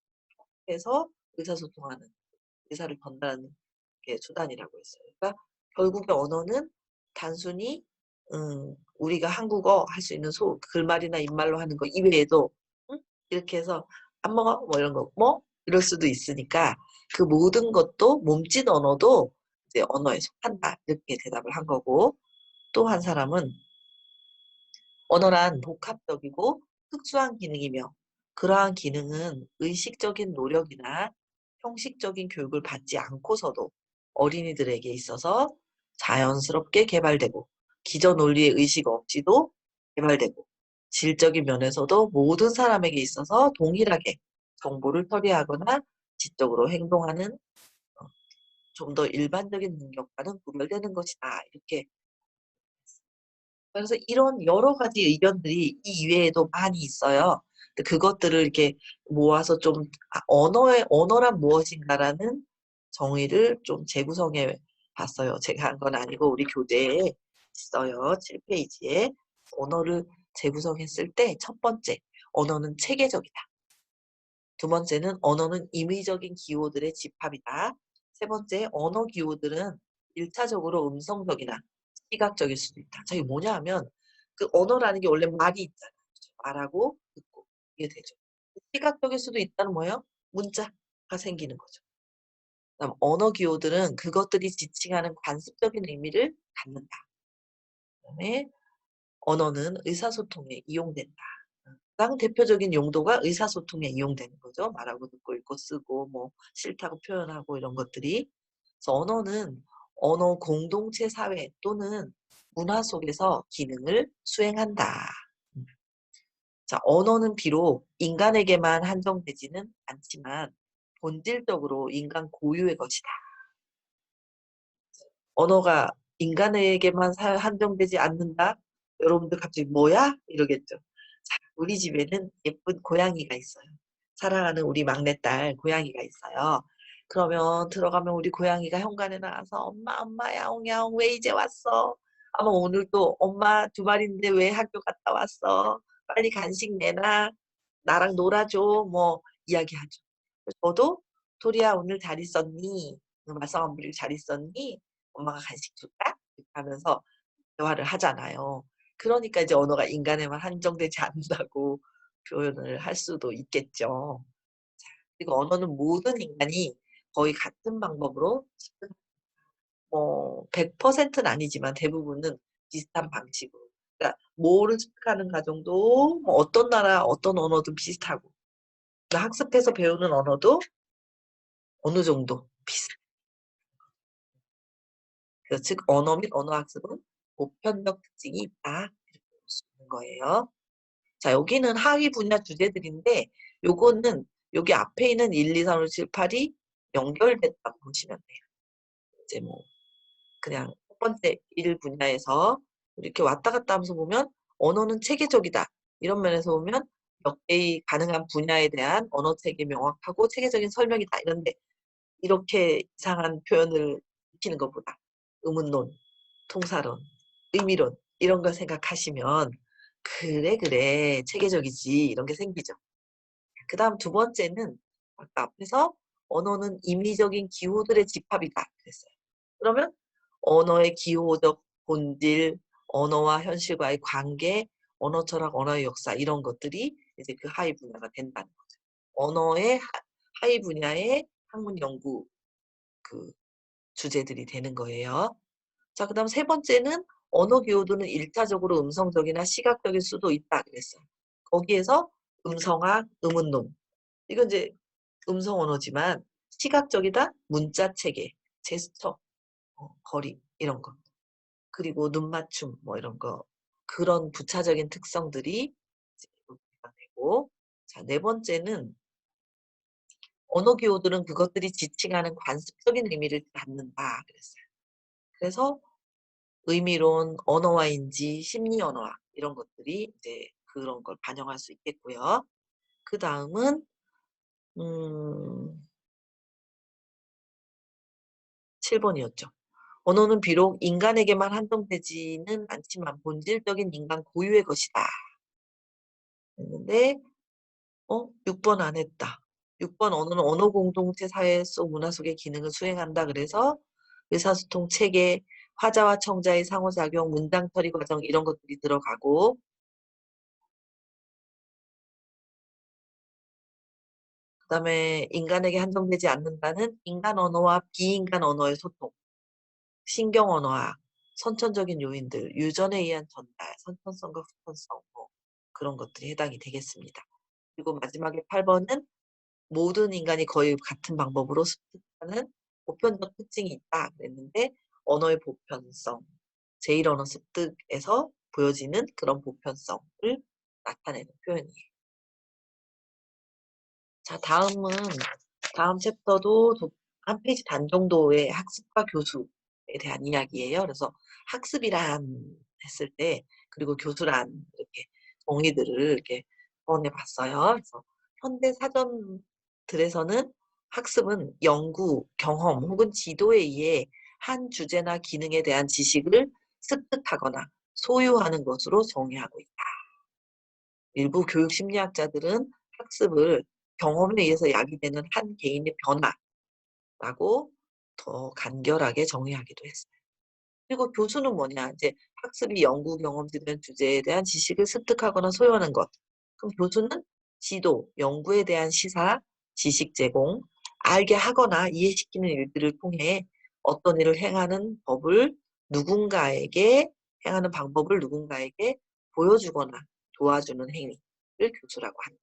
Speaker 1: 해서 의사소통하는 의사를 전달하는 게 수단이라고 했어요. 그러니까 결국에 언어는 단순히 우리가 한국어 할 수 있는 글말이나 입말로 하는 거 이외에도 응? 이렇게 해서 "안 먹어?" 뭐 이런 거 "뭐?" 이럴 수도 있으니까 그 모든 것도 몸짓 언어도 이제 언어에 속한다. 이렇게 대답을 한 거고 또 한 사람은 언어란 복합적이고 특수한 기능이며 그러한 기능은 의식적인 노력이나 형식적인 교육을 받지 않고서도 어린이들에게 있어서 자연스럽게 개발되고 기저 논리의 의식 없이도 개발되고 질적인 면에서도 모든 사람에게 있어서 동일하게 정보를 처리하거나 지적으로 행동하는 좀 더 일반적인 능력과는 구별되는 것이다. 이렇게 그래서 이런 여러 가지 의견들이 이 이외에도 많이 있어요. 근데 그것들을 이렇게 모아서 좀 언어란 무엇인가라는 정의를 좀 재구성해 봤어요. 제가 한 건 아니고 우리 교재에 있어요. 7 페이지에. 언어를 재구성했을 때 첫 번째, 언어는 체계적이다. 두 번째는 언어는 임의적인 기호들의 집합이다. 세 번째, 언어 기호들은 일차적으로 음성적이나 시각적일 수도 있다. 자, 이게 뭐냐 하면 그 언어라는 게 원래 말이 있잖아요. 그죠? 말하고 듣고 이게 되죠. 시각적일 수도 있다는 뭐예요? 문자가 생기는 거죠. 그다음 언어 기호들은 그것들이 지칭하는 관습적인 의미를 갖는다. 그다음에 언어는 의사소통에 이용된다. 가장 대표적인 용도가 의사소통에 이용되는 거죠. 말하고 듣고 읽고 쓰고 뭐 싫다고 표현하고 이런 것들이. 그래서 언어는 언어 공동체 사회 또는 문화 속에서 기능을 수행한다. 음. 자, 언어는 비록 인간에게만 한정되지는 않지만 본질적으로 인간 고유의 것이다. 언어가 인간에게만 한정되지 않는다? 여러분들 갑자기 "뭐야?" 이러겠죠. 자, 우리 집에는 예쁜 고양이가 있어요. 사랑하는 우리 막내딸 고양이가 있어요. 그러면 들어가면 우리 고양이가 현관에 나와서 "엄마, 엄마 야옹야옹 왜 이제 왔어?" 아마 오늘도 "엄마 두 마리인데 왜 학교 갔다 왔어? 빨리 간식 내놔. 나랑 놀아줘." 뭐 이야기하죠. 저도 "토리야 오늘 잘 있었니? 말썽 안 부리고 잘 있었니? 엄마가 간식 줄까?" 이렇게 하면서 대화를 하잖아요. 그러니까 이제 언어가 인간에만 한정되지 않는다고 표현을 할 수도 있겠죠. 그리고 언어는 모든 인간이 거의 같은 방법으로 뭐 100%는 아니지만 대부분은 비슷한 방식으로. 그러니까 뭐를 습득하는 과정도 뭐 어떤 나라 어떤 언어도 비슷하고 그러니까 학습해서 배우는 언어도 어느 정도 비슷. 그래서 즉 언어 및 언어 학습은 보편적 특징이 있다 이렇게 볼 수 있는 거예요. 자 여기는 하위 분야 주제들인데 요거는 여기 앞에 있는 1, 2, 3, 4, 5, 7, 8이 연결됐다고 보시면 돼요. 이제 뭐 그냥 첫 번째 1 분야에서 이렇게 왔다 갔다 하면서 보면 언어는 체계적이다. 이런 면에서 보면 몇 개의 가능한 분야에 대한 언어 체계 명확하고 체계적인 설명이다. 이런데 이렇게 이상한 표현을 익히는 것보다 의문론, 통사론, 의미론 이런 걸 생각하시면 그래 그래 체계적이지 이런 게 생기죠. 그다음 두 번째는 아까 앞에서 언어는 임의적인 기호들의 집합이다 그랬어요. 그러면 언어의 기호적 본질, 언어와 현실과의 관계, 언어 철학, 언어의 역사 이런 것들이 이제 그 하위 분야가 된다는 거죠. 언어의 하위 분야의 학문 연구 그 주제들이 되는 거예요. 자, 그다음 세 번째는 언어 기호도는 일차적으로 음성적이나 시각적일 수도 있다 그랬어요. 거기에서 음성학, 의문론 이건 이제 음성 언어지만 시각적이다 문자 체계, 제스처, 거리 이런 거. 그리고 눈 맞춤 뭐 이런 거 그런 부차적인 특성들이 이제 여기가 되고 자, 네 번째는 언어 기호들은 그것들이 지칭하는 관습적인 의미를 갖는다 그랬어요. 그래서 의미론, 언어화인지, 심리 언어화 이런 것들이 이제 그런 걸 반영할 수 있겠고요. 그 다음은 7번이었죠. 언어는 비록 인간에게만 한정되지는 않지만 본질적인 인간 고유의 것이다. 했는데 6번 안 했다. 6번 언어는 언어 공동체 사회 속 문화 속의 기능을 수행한다. 그래서 의사소통 체계, 화자와 청자의 상호작용, 문장 처리 과정 이런 것들이 들어가고 그다음에 인간에게 한정되지 않는다는 인간 언어와 비인간 언어의 소통, 신경 언어학, 선천적인 요인들, 유전에 의한 전달, 선천성과 후천성 뭐 그런 것들이 해당이 되겠습니다. 그리고 마지막에 8번은 모든 인간이 거의 같은 방법으로 습득하는 보편적 특징이 있다 그랬는데 언어의 보편성, 제1언어 습득에서 보여지는 그런 보편성을 나타내는 표현이에요. 자, 다음 챕터도 한 페이지 반 정도의 학습과 교수에 대한 이야기예요. 그래서 학습이란 했을 때 그리고 교수란 이렇게 정의들을 이렇게 정해 봤어요. 그래서 현대 사전들에서는 학습은 연구, 경험 혹은 지도에 의해 한 주제나 기능에 대한 지식을 습득하거나 소유하는 것으로 정의하고 있다. 일부 교육 심리학자들은 학습을 경험에 의해서 야기되는 한 개인의 변화라고 더 간결하게 정의하기도 했어요. 그리고 교수는 뭐냐? 이제 학습이 연구 경험지된 주제에 대한 지식을 습득하거나 소유하는 것. 그럼 교수는 지도, 연구에 대한 시사, 지식 제공, 알게 하거나 이해시키는 일들을 통해 어떤 일을 행하는 방법을 누군가에게 보여주거나 도와주는 행위를 교수라고 한다.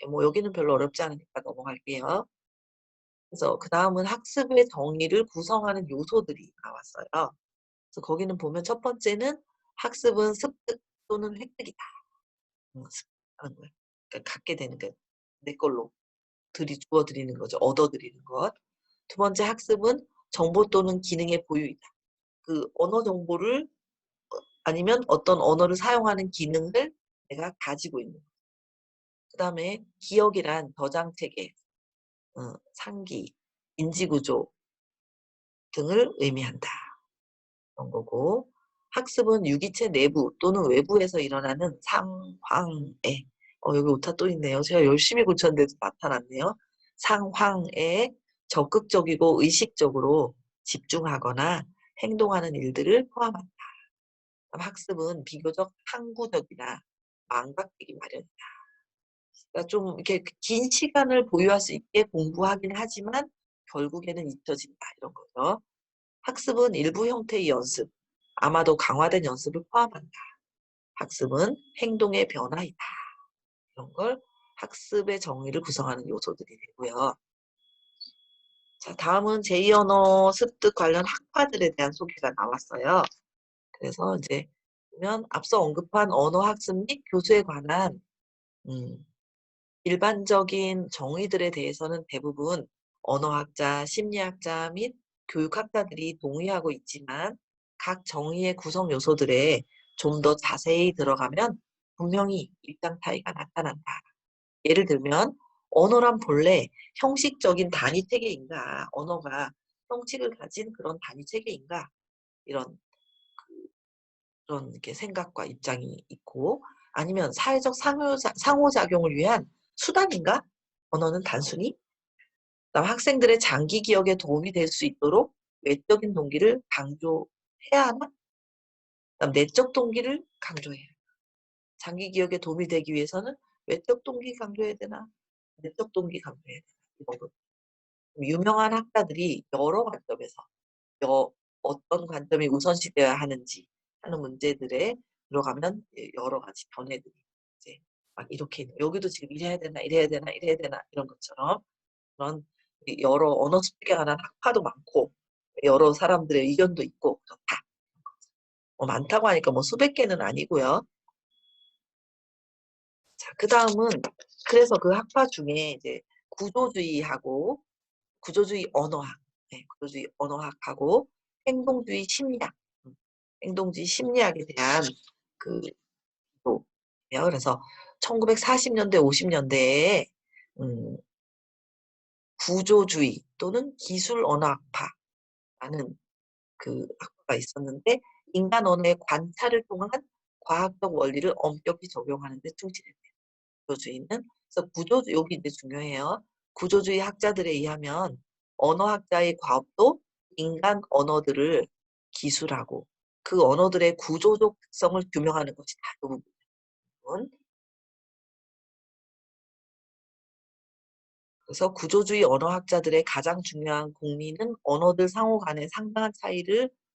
Speaker 1: 뭐 여기는 별로 어렵지 않으니까 넘어갈게요. 그래서 그 다음은 학습의 정의를 구성하는 요소들이 나왔어요. 그래서 거기는 보면 첫 번째는 학습은 습득 또는 획득이다. 습득하는 거예요. 그러니까 갖게 되는 게 내 걸로 주어드리는 거죠. 얻어들이는 것. 두 번째 학습은 정보 또는 기능의 보유이다. 그 언어 정보를 아니면 어떤 언어를 사용하는 기능을 내가 가지고 있는. 그 다음에 기억이란 저장체계, 상기, 인지구조 등을 의미한다. 그런 거고 학습은 유기체 내부 또는 외부에서 일어나는 상황에 여기 오타 또 있네요. 제가 열심히 고쳤는데도 나타났네요. 상황에 적극적이고 의식적으로 집중하거나 행동하는 일들을 포함한다. 학습은 비교적 항구적이나 망각되기 마련이다. 그러니까 좀 이렇게 긴 시간을 보유할 수 있게 공부하긴 하지만 결국에는 잊혀진다 이런 거죠. 학습은 일부 형태의 연습, 아마도 강화된 연습을 포함한다. 학습은 행동의 변화이다. 이런 걸 학습의 정의를 구성하는 요소들이 되고요. 자, 다음은 제2언어 습득 관련 학파들에 대한 소개가 나왔어요. 그래서 이제 보면 앞서 언급한 언어 학습 및 교수에 관한 음, 일반적인 정의들에 대해서는 대부분 언어학자, 심리학자 및 교육학자들이 동의하고 있지만 각 정의의 구성 요소들에 좀 더 자세히 들어가면 분명히 입장 차이가 나타난다. 예를 들면 언어란 본래 형식적인 단위 체계인가, 언어가 형식을 가진 그런 단위 체계인가, 이런 그런 이렇게 생각과 입장이 있고, 아니면 사회적 상호작용을 위한 수단인가? 언어는 단순히 그다음 학생들의 장기 기억에 도움이 될 수 있도록 외적인 동기를 강조해야 하나? 그다음 내적 동기를 강조해야 하나? 장기 기억에 도움이 되기 위해서는 외적 동기 강조해야 되나? 내적 동기 강조해야 되나? 이런 거. 유명한 학자들이 여러 관점에서 어떤 관점이 우선시되어야 하는지 하는 문제들에 들어가면 여러 가지 견해들이 이제 막 이렇게 여기도 지금 이래야 되나 이래야 되나 이래야 되나 이런 것처럼 그런 여러 언어 습득에 관한 학파도 많고 여러 사람들의 의견도 있고 그렇다. 많다고 하니까 뭐 수백 개는 아니고요. 자, 그다음은 그래서 그 학파 중에 이제 구조주의하고 구조주의 언어학, 구조주의 언어학하고 행동주의 심리학, 행동주의 심리학에 대한 그 또 그래서 1940년대, 50년대에 구조주의 또는 기술 언어학파라는 그 학파가 있었는데 인간 언어의 관찰을 통한 과학적 원리를 엄격히 적용하는 데 충실했대요. 구조주의는. 그래서 여기 이제 중요해요. 구조주의 학자들에 의하면 언어학자의 과업도 인간 언어들을 기술하고 그 언어들의 구조적 특성을 규명하는 것이다. 그 부분. 그래서 구조주의 언어학자들의 가장 중요한 공리는 언어들 상호 간의 상당한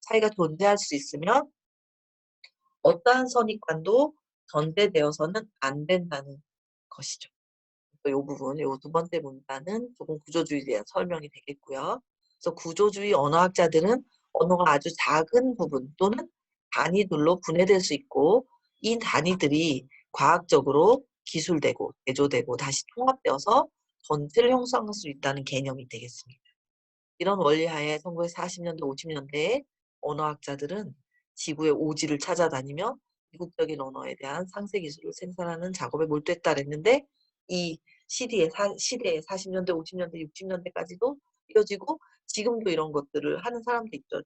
Speaker 1: 차이가 존재할 수 있으며 어떠한 선입관도 전제되어서는 안 된다는 것이죠. 이 부분, 이 두 번째 문단은 조금 구조주의에 대한 설명이 되겠고요. 그래서 구조주의 언어학자들은 언어가 아주 작은 부분 또는 단위들로 분해될 수 있고 이 단위들이 과학적으로 기술되고 대조되고 다시 통합되어서 전체를 형성할 수 있다는 개념이 되겠습니다. 이런 원리하에 1940년대, 50년대에 언어학자들은 지구의 오지를 찾아다니며 이국적인 언어에 대한 상세 기술을 생산하는 작업에 몰두했다 그랬는데 이 시대에 40년대, 50년대, 60년대까지도 이어지고 지금도 이런 것들을 하는 사람도 있죠.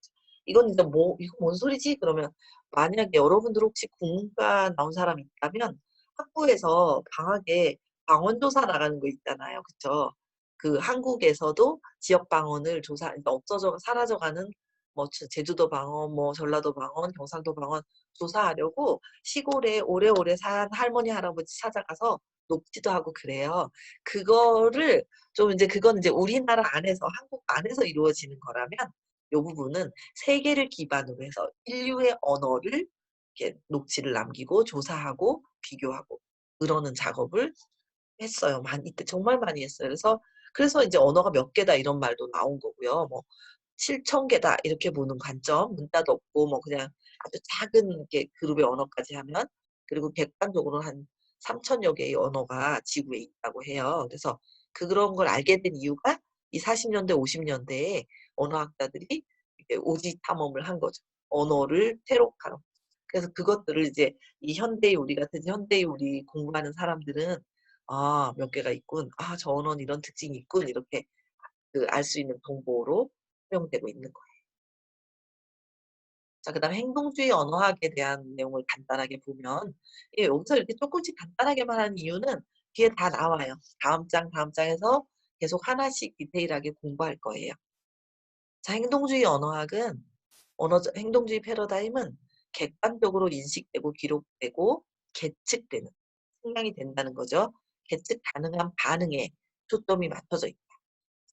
Speaker 1: 이건 이제 이거 뭔 소리지? 그러면 만약에 여러분들 혹시 국문과 나온 사람이 있다면 학부에서 방학에 방언조사 나가는 거 있잖아요. 그쵸? 그 한국에서도 지역 방언을 그러니까 사라져가는 뭐 제주도 방언, 뭐 전라도 방언, 경상도 방언 조사하려고 시골에 오래오래 산 할머니 할아버지 찾아가서 녹지도 하고 그래요. 그거를 좀 이제 그건 이제 우리나라 안에서 한국 안에서 이루어지는 거라면 이 부분은 세계를 기반으로 해서 인류의 언어를 이렇게 녹취를 남기고 조사하고 비교하고 그러는 작업을 했어요. 이때 정말 많이 했어요. 그래서 이제 언어가 몇 개다 이런 말도 나온 거고요. 뭐 7천 개다 이렇게 보는 관점, 문자도 없고 뭐 그냥 아주 작은 이렇게 그룹의 언어까지 하면 그리고 객관적으로 한 3천여 개의 언어가 지구에 있다고 해요. 그래서 그런 걸 알게 된 이유가 이 40년대, 50년대에 언어학자들이 이렇게 오지 탐험을 한 거죠. 언어를 퇴록하는. 그래서 그것들을 이제 이 현대의 우리 같은 현대의 우리 공부하는 사람들은 몇 개가 있군. 저 언어는 이런 특징이 있군. 이렇게 알 수 있는 정보로 활용되고 있는 거예요. 자, 그다음 행동주의 언어학에 대한 내용을 간단하게 보면 여기서 이렇게 조금씩 간단하게만 하는 이유는 뒤에 다 나와요. 다음 장에서 계속 하나씩 디테일하게 공부할 거예요. 자, 행동주의 언어학은 행동주의 패러다임은 객관적으로 인식되고 기록되고 계측되는 생각이 된다는 거죠. 계측 가능한 반응에 초점이 맞춰져 있다.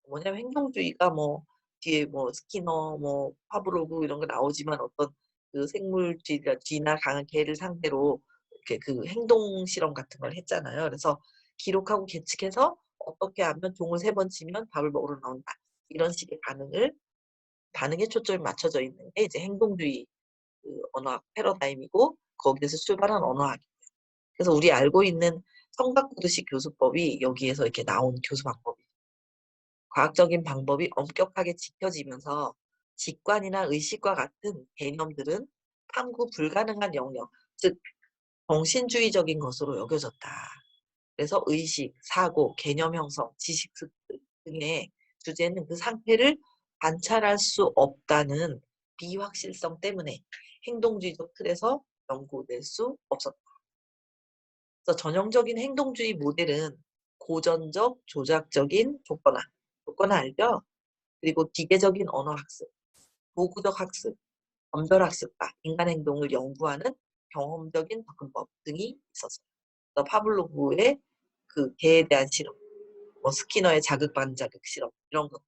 Speaker 1: 뭐냐면 행동주의가 뭐 뒤에 뭐 스키너, 뭐 파브로브 이런 거 나오지만 어떤 그 쥐나 강한 개를 상대로 이렇게 그 행동 실험 같은 걸 했잖아요. 그래서 기록하고 계측해서 어떻게 하면 종을 3번 치면 밥을 먹으러 나온다. 이런 식의 반응에 초점이 맞춰져 있는 게 이제 행동주의 언어학 패러다임이고 거기에서 출발한 언어학이에요. 그래서 우리 알고 있는 성곽구두식 교수법이 여기에서 이렇게 나온 교수 방법이에요. 과학적인 방법이 엄격하게 지켜지면서 직관이나 의식과 같은 개념들은 탐구 불가능한 영역, 즉 정신주의적인 것으로 여겨졌다. 그래서 의식, 사고, 개념 형성, 지식 습득 등의 주제는 그 상태를 관찰할 수 없다는 비확실성 때문에 행동주의적 틀에서 연구될 수 없었다. 그래서 전형적인 행동주의 모델은 고전적 조작적인 조건화 알죠? 그리고 기계적인 언어 학습, 도구적 학습, 언별 학습과 인간 행동을 연구하는 경험적인 접근법 등이 있었어요. 그래서 파블로브의 그 개에 대한 실험, 뭐 스키너의 자극 반자극 실험 이런 것들.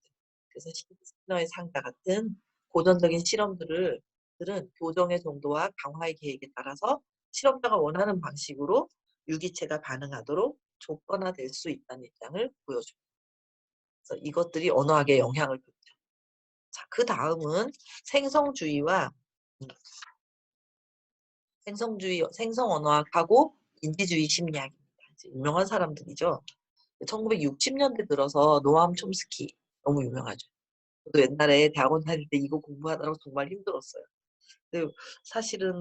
Speaker 1: 그래서 스키너의 상자 같은 고전적인 실험들을 들은 교정의 정도와 강화의 계획에 따라서 실험자가 원하는 방식으로 유기체가 반응하도록 조건화될 수 있다는 입장을 보여줍니다. 그래서 이것들이 언어학에 영향을 줬죠. 자, 그 다음은 생성주의와 생성 언어학하고 인지주의 심리학입니다. 유명한 사람들이죠. 1960년대 들어서 노암 촘스키 너무 유명하죠. 저도 옛날에 대학원 다닐 때 이거 공부하느라고 정말 힘들었어요. 근데 사실은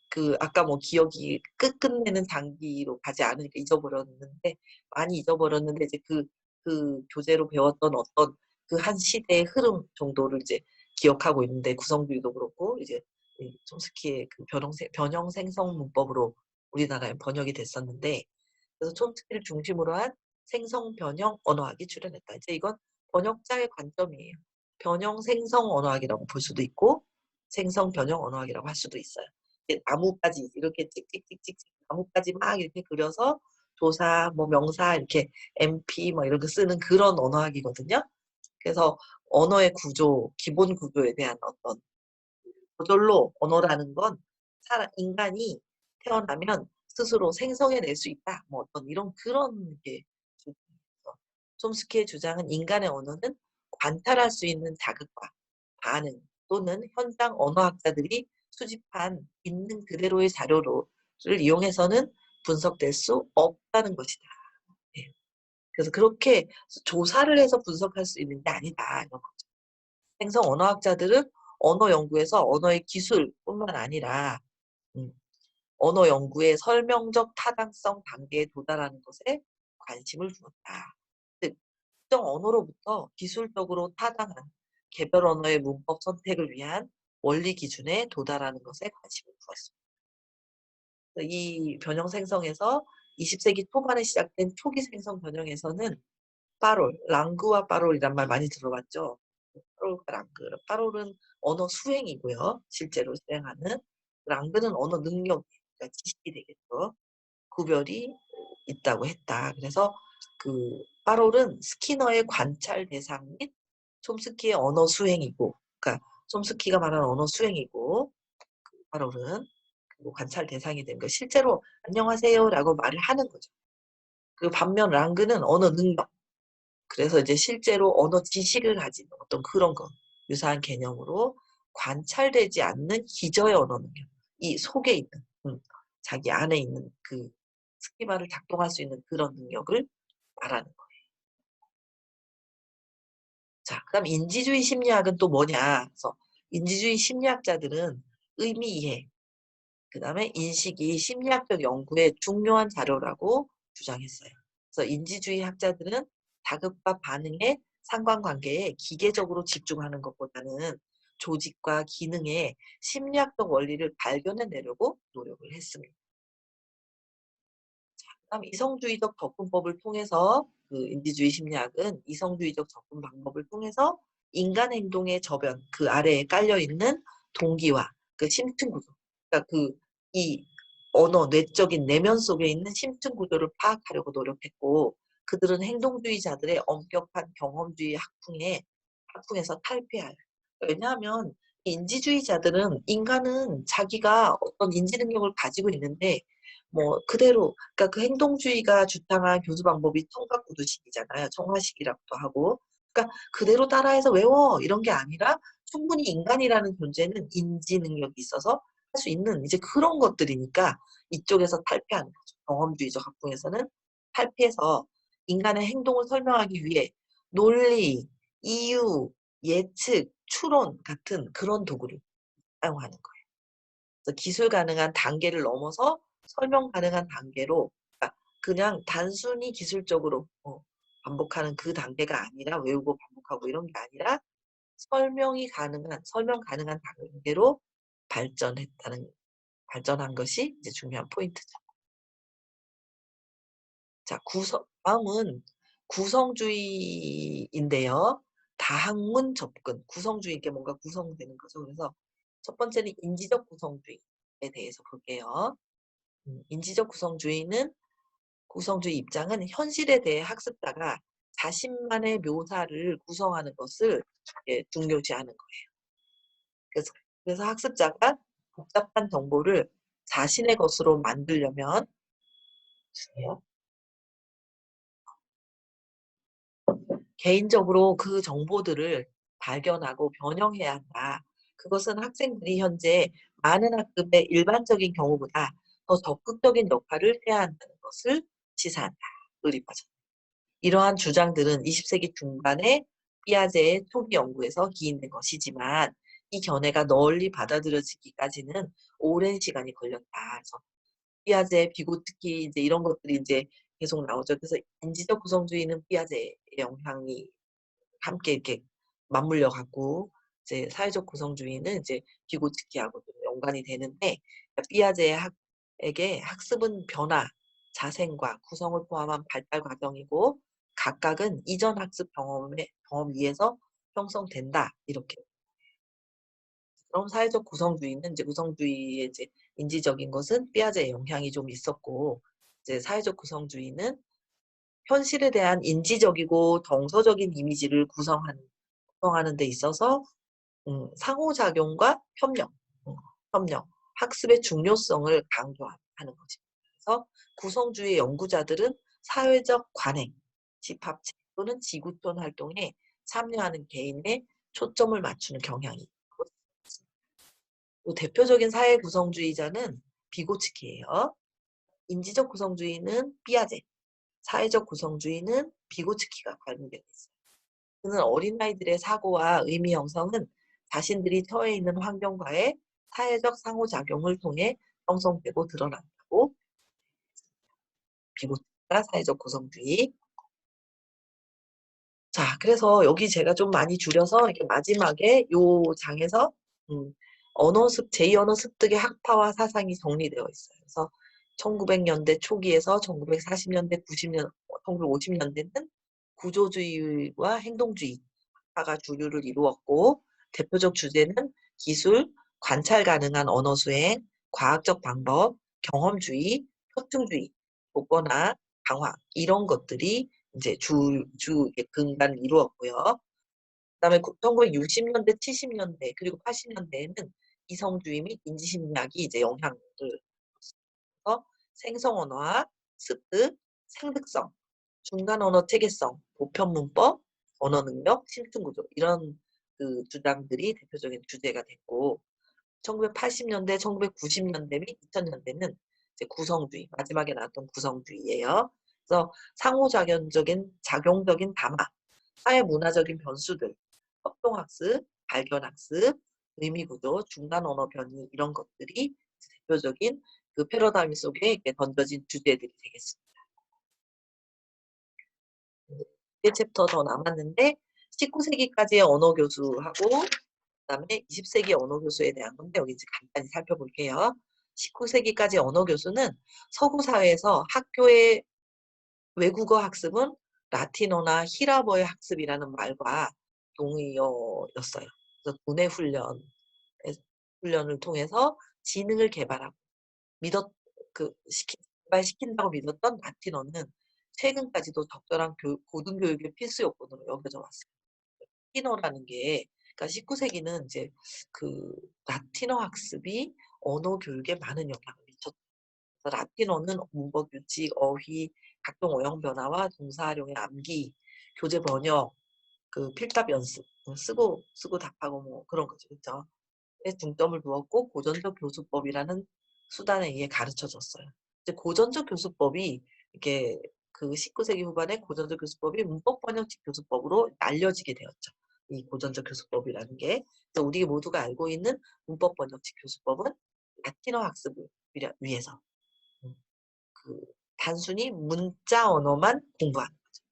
Speaker 1: 그 아까 뭐 기억이 끝내는 단기로 가지 않으니까 잊어버렸는데 많이 잊어버렸는데 이제 그 교재로 배웠던 어떤 그 한 시대의 흐름 정도를 이제 기억하고 있는데 구성주의도 그렇고 이제 촘스키의 그 변형 생성 문법으로 우리나라에 번역이 됐었는데 그래서 촘스키를 중심으로 한 생성 변형 언어학이 출현했다. 이제 이건 번역자의 관점이에요. 변형 생성 언어학이라고 볼 수도 있고 생성 변형 언어학이라고 할 수도 있어요. 나무까지 이렇게 찍찍찍찍 나무까지 막 이렇게 그려서 조사, 뭐 명사 이렇게 MP 뭐 이런 거 쓰는 그런 언어학이거든요. 그래서 언어의 구조, 기본 구조에 대한 어떤 저절로 언어라는 건 인간이 태어나면 스스로 생성해낼 수 있다. 뭐 어떤 이런 그런 게 촘스키의 주장은 인간의 언어는 관찰할 수 있는 자극과 반응 또는 현장 언어학자들이 수집한 있는 그대로의 자료를 이용해서는 분석될 수 없다는 것이다. 네. 그래서 그렇게 조사를 해서 분석할 수 있는 게 아니다. 이런 거죠. 생성 언어학자들은 언어 연구에서 언어의 기술뿐만 아니라 음, 언어 연구의 설명적 타당성 단계에 도달하는 것에 관심을 두었다. 즉, 특정 언어로부터 기술적으로 타당한 개별 언어의 문법 선택을 위한 원리 기준에 도달하는 것에 관심을 두었습니다. 이 변형 생성에서 20세기 초반에 시작된 초기 생성 변형에서는 랑그와 빠롤이란 말 많이 들어봤죠? 빠롤과 랑그. 빠롤은 언어 수행이고요. 실제로 수행하는. 랑그는 언어 능력, 그러니까 지식이 되겠죠. 구별이 있다고 했다. 그래서 그 빠롤은 스키너의 관찰 대상 및 촘스키의 언어 수행이고, 그러니까 촘스키가 말하는 언어 수행이고, 빠롤은 그 관찰 대상이 된 거. 실제로 안녕하세요라고 말을 하는 거죠. 그 반면 랑그는 언어 능력. 그래서 이제 실제로 언어 지식을 가진 어떤 그런 거, 유사한 개념으로 관찰되지 않는 기저의 언어 능력. 이 속에 있는, 자기 안에 있는 그 스키마를 작동할 수 있는 그런 능력을 말하는 거예요. 자, 그다음 인지주의 심리학은 또 뭐냐? 그래서 인지주의 심리학자들은 의미 이해, 그다음에 인식이 심리학적 연구의 중요한 자료라고 주장했어요. 그래서 인지주의 학자들은 자극과 반응의 상관관계에 기계적으로 집중하는 것보다는 조직과 기능의 심리학적 원리를 발견해내려고 노력을 했습니다. 그다음 이성주의적 접근법을 통해서 그 인지주의 심리학은 이성주의적 접근 방법을 통해서 인간 행동의 저변 그 아래에 깔려 있는 동기와 그 심층 구조, 그러니까 그 이 언어 내적인 내면 속에 있는 심층 구조를 파악하려고 노력했고, 그들은 행동주의자들의 엄격한 경험주의 학풍에서 탈피할. 왜냐하면 인지주의자들은 인간은 자기가 어떤 인지 능력을 가지고 있는데 뭐 그대로 그러니까 그 행동주의가 주장한 교수 방법이 청각구두식이잖아요. 청화식이라고도 하고. 그러니까 그대로 따라해서 외워 이런 게 아니라 충분히 인간이라는 존재는 인지 능력이 있어서 할 수 있는 이제 그런 것들이니까 이쪽에서 탈피하는 거죠. 경험주의적 학풍에서는 탈피해서 인간의 행동을 설명하기 위해 논리, 이유, 예측, 추론 같은 그런 도구를 사용하는 거예요. 그래서 기술 가능한 단계를 넘어서 설명 가능한 단계로 그러니까 그냥 단순히 기술적으로 반복하는 그 단계가 아니라 외우고 반복하고 이런 게 아니라 설명 가능한 단계로 발전했다는 발전한 것이 이제 중요한 포인트죠. 자, 다음은 구성주의인데요. 다학문 접근, 구성주의 게 뭔가 구성되는 거죠. 그래서 첫 번째는 인지적 구성주의에 대해서 볼게요. 인지적 구성주의 입장은 현실에 대해 학습자가 자신만의 묘사를 구성하는 것을 중요시하는 거예요. 그래서 학습자가 복잡한 정보를 자신의 것으로 만들려면 개인적으로 그 정보들을 발견하고 변형해야 한다. 그것은 학생들이 현재 많은 학급의 일반적인 경우보다 더 적극적인 역할을 해야 한다는 것을 시사한다. 의리파전. 이러한 주장들은 20세기 중반에 피아제의 초기 연구에서 기인된 것이지만 이 견해가 널리 받아들여지기까지는 오랜 시간이 걸렸다. 그래서 피아제, 비고트키 이제 이런 것들이 이제 계속 나오죠. 그래서 인지적 구성주의는 피아제의 영향이 함께 이렇게 맞물려 갖고 이제 사회적 구성주의는 이제 비고츠키하고 연관이 되는데 피아제에게 학습은 변화, 자생과 구성을 포함한 발달 과정이고 각각은 이전 학습 경험 위에서 형성된다 이렇게. 그럼 사회적 구성주의는 이제 구성주의의 이제 인지적인 것은 피아제의 영향이 좀 있었고 이제 사회적 구성주의는 현실에 대한 인지적이고 정서적인 이미지를 구성하는 데 있어서 상호작용과 음, 협력, 학습의 중요성을 강조하는 거죠. 그래서 구성주의 연구자들은 사회적 관행, 집합체 또는 지구촌 활동에 참여하는 개인에 초점을 맞추는 경향이 있고 또 대표적인 사회 구성주의자는 비고츠키예요. 인지적 구성주의는 피아제, 사회적 구성주의는 비고츠키가 관계되어 있어요. 그는 어린아이들의 사고와 의미 형성은 자신들이 처해 있는 환경과의 사회적 상호작용을 통해 형성되고 드러난다고 비고치가 사회적 구성주의. 자, 그래서 여기 제가 좀 많이 줄여서 이렇게 마지막에 요 장에서 제2언어 습득의 학파와 사상이 정리되어 있어요. 그래서 1900년대 초기에서 1940년대, 1950년대는 구조주의와 행동주의 학파가 주류를 이루었고 대표적 주제는 기술, 관찰 가능한 언어 수행, 과학적 방법, 경험주의, 표층주의, 조건화, 강화 이런 것들이 이제 주 근간을 이루었고요. 그다음에 1960년대, 70년대 그리고 80년대에는 이성주의 및 인지심리학이 이제 영향을 줘서 생성언어와 습득, 생득성, 중간언어 체계성, 보편문법, 언어능력, 심층구조 이런 그 주장들이 대표적인 주제가 됐고 1980년대, 1990년대 및 2000년대는 이제 구성주의, 마지막에 나왔던 구성주의예요. 그래서 작용적인 담화, 사회문화적인 변수들, 협동학습, 발견학습, 의미구조, 중간언어 변이 이런 것들이 대표적인 그 패러다임 속에 던져진 주제들이 되겠습니다. 네 챕터 더 남았는데 19세기까지의 언어 교수하고 그다음에 20세기 언어 교수에 대한 건데 여기 이제 간단히 살펴볼게요. 19세기까지 언어 교수는 서구 사회에서 학교의 외국어 학습은 라틴어나 히라버의 학습이라는 말과 동의어였어요. 그래서 두뇌 훈련을 통해서 지능을 개발하고 믿었 개발시킨다고 믿었던 라틴어는 최근까지도 적절한 고등교육의 필수 요건으로 여겨져 왔어요. 라틴어라는 게 그러니까 19세기는 이제 그 라틴어 학습이 언어 교육에 많은 영향을 미쳤 그래서 라틴어는 문법 규칙, 어휘, 각종 어형 변화와 동사 활용의 암기, 교재 번역, 그 필답 연습, 쓰고 답하고 뭐 그런 거죠. 그죠? 에 중점을 두었고 고전적 교수법이라는 수단에 의해 가르쳐 졌어요. 이제 고전적 교수법이 이게 그 19세기 후반에 고전적 교수법이 문법 번역식 교수법으로 알려지게 되었죠. 이 고전적 교수법이라는 게. 그래서 우리 모두가 알고 있는 문법 번역식 교수법은 라틴어 학습을 위해서 그 단순히 문자 언어만 공부하는 거죠.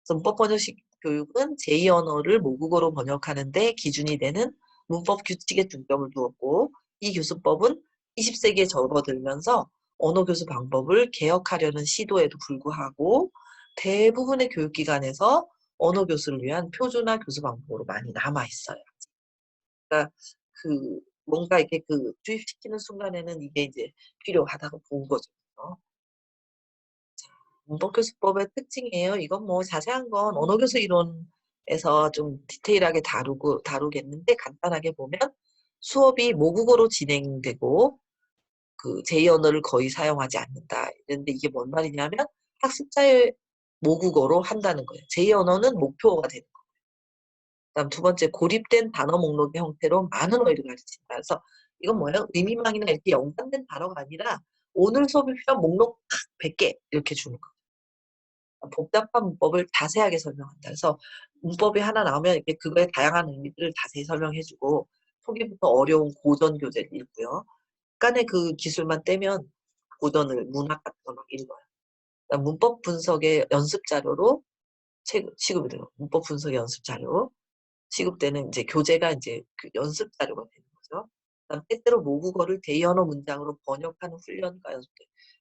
Speaker 1: 그래서 문법 번역식 교육은 제2 언어를 모국어로 번역하는 데 기준이 되는 문법 규칙에 중점을 두었고 이 교수법은 20세기에 접어들면서 언어 교수 방법을 개혁하려는 시도에도 불구하고 대부분의 교육기관에서 언어 교수를 위한 표준화 교수 방법으로 많이 남아 있어요. 그러니까 그 뭔가 이렇게 그 주입시키는 순간에는 이게 이제 필요하다고 본 거죠. 문법교수법의 특징이에요. 이건 뭐 자세한 건 언어교수 이론에서 좀 디테일하게 다루겠는데 간단하게 보면 수업이 모국어로 진행되고 그 제2 언어를 거의 사용하지 않는다. 그런데 이게 뭔 말이냐면 학습자의 모국어로 한다는 거예요. 제2 언어는 목표가 되는 거예요. 그다음 두 번째 고립된 단어 목록의 형태로 많은 어휘를 가르친다. 그래서 이건 뭐예요? 의미망이나 이렇게 연관된 단어가 아니라 오늘 수업에 필요한 목록 100개 이렇게 주는 거예요. 복잡한 문법을 자세하게 설명한다. 그래서 문법이 하나 나오면 이렇게 그거의 다양한 의미들을 자세히 설명해주고 초기부터 어려운 고전 교재를 읽고요. 약간의 그 기술만 떼면 고전을 문학 같은 거 막 읽어요. 그러니까 문법 분석의 연습 자료로 취급이 돼요. 문법 분석의 연습 자료 취급되는 이제 교재가 이제 그 연습 자료가 되는 거죠. 그다음 때때로 모국어를 대언어 문장으로 번역하는 훈련과 연습.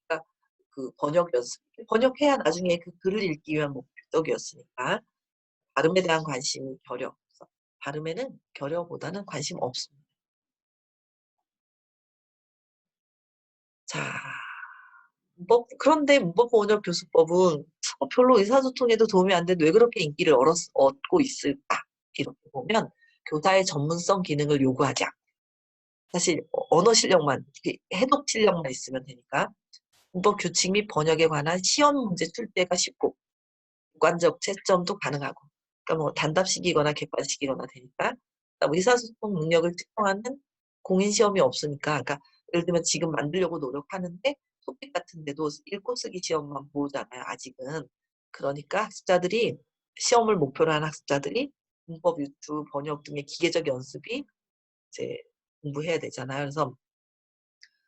Speaker 1: 그러니까 그 번역 연습. 번역해야 나중에 그 글을 읽기 위한 목적이었으니까 발음에 대한 관심이 결여. 그래서 발음에는 결여보다는 관심 없습니다. 자, 그런데 문법 번역 교수법은 별로 의사소통에도 도움이 안 되는데 왜 그렇게 인기를 얻고 있을까? 이렇게 보면 교사의 전문성 기능을 요구하지 않고 사실 언어 실력만, 해독 실력만 있으면 되니까 문법 규칙 및 번역에 관한 시험 문제 출제가 쉽고 객관적 채점도 가능하고 그러니까 뭐 단답식이거나 객관식이거나 되니까 그러니까 의사소통 능력을 측정하는 공인시험이 없으니까 그러니까 예를 들면 지금 만들려고 노력하는데 토픽 같은 데도 읽고 쓰기 시험만 보잖아요. 아직은. 그러니까 학습자들이 시험을 목표로 하는 학습자들이 문법 유추, 번역 등의 기계적 연습이 이제 공부해야 되잖아요. 그래서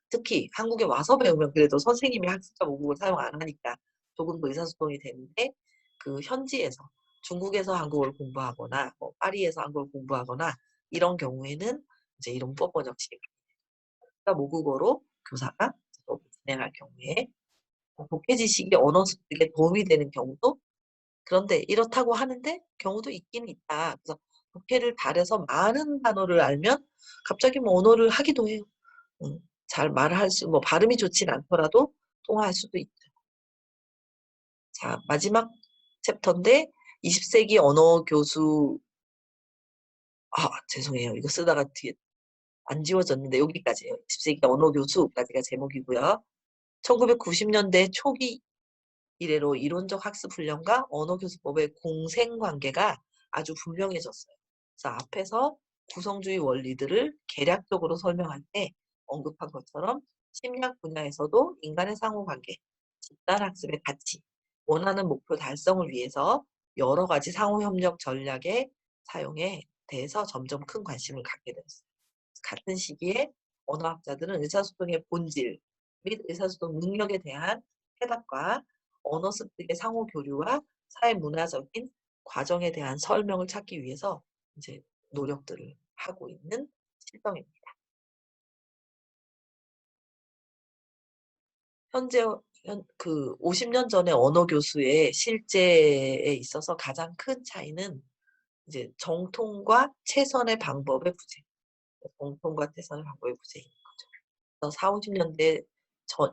Speaker 1: 특히 한국에 와서 배우면 그래도 선생님이 학습자 모국을 사용 안 하니까 조금 더 의사소통이 되는데 그 현지에서 중국에서 한국어를 공부하거나 뭐 파리에서 한국어를 공부하거나 이런 경우에는 이제 이런 문법 번역식이 모국어로 교사가 수업을 진행할 경우에 독해 지식이 언어 습득에 도움이 되는 경우도 그런데 이렇다고 하는데 경우도 있긴 있다. 그래서 독해를 잘해서 많은 단어를 알면 갑자기 뭐 언어를 하기도 해요. 잘 말할 뭐 발음이 좋진 않더라도 통화할 수도 있죠. 자, 마지막 챕터인데 20세기 언어 교수 죄송해요. 이거 쓰다가 뒤에 안 지워졌는데 여기까지예요. 20세기 언어 교수까지가 제목이고요. 1990년대 초기 이래로 이론적 학습 훈련과 언어 교수법의 공생 관계가 아주 분명해졌어요. 그래서 앞에서 구성주의 원리들을 개략적으로 설명할 때 언급한 것처럼 심리학 분야에서도 인간의 상호관계, 집단 학습의 가치, 원하는 목표 달성을 위해서 여러 가지 상호협력 전략의 사용에 대해서 점점 큰 관심을 갖게 되었어요. 같은 시기에 언어학자들은 의사소통의 본질 및 의사소통 능력에 대한 해답과 언어 습득의 상호 교류와 사회 문화적인 과정에 대한 설명을 찾기 위해서 이제 노력들을 하고 있는 실정입니다. 현재 그 50년 전의 언어 교수의 실제에 있어서 가장 큰 차이는 이제 정통과 최선의 방법의 부재. 정통과 최선의 방법의 부재인 거죠. 4, 50년대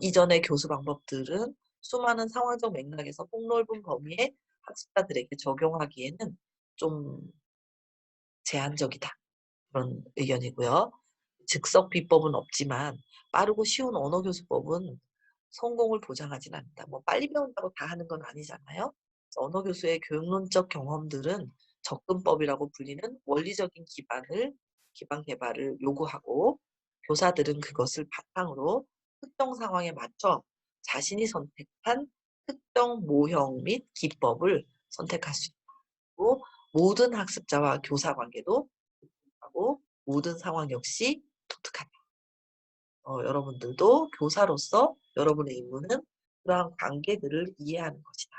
Speaker 1: 이전의 교수 방법들은 수많은 상황적 맥락에서 폭넓은 범위의 학습자들에게 적용하기에는 좀 제한적이다. 그런 의견이고요. 즉석 비법은 없지만 빠르고 쉬운 언어 교수법은 성공을 보장하진 않는다. 뭐 빨리 배운다고 다 하는 건 아니잖아요. 그래서 언어 교수의 교육론적 경험들은 접근법이라고 불리는 원리적인 기반 개발을 요구하고, 교사들은 그것을 바탕으로 특정 상황에 맞춰 자신이 선택한 특정 모형 및 기법을 선택할 수 있고, 모든 학습자와 교사 관계도 하고 모든 상황 역시 독특하다. 여러분들도 교사로서 여러분의 임무는 그러한 관계들을 이해하는 것이다.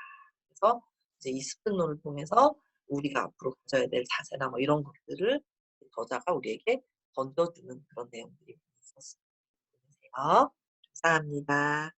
Speaker 1: 그래서 이제 이 습득론을 통해서 우리가 앞으로 가져야 될 자세나 뭐 이런 것들을 저자가 우리에게 던져주는 그런 내용들이 있었습니다. 감사합니다.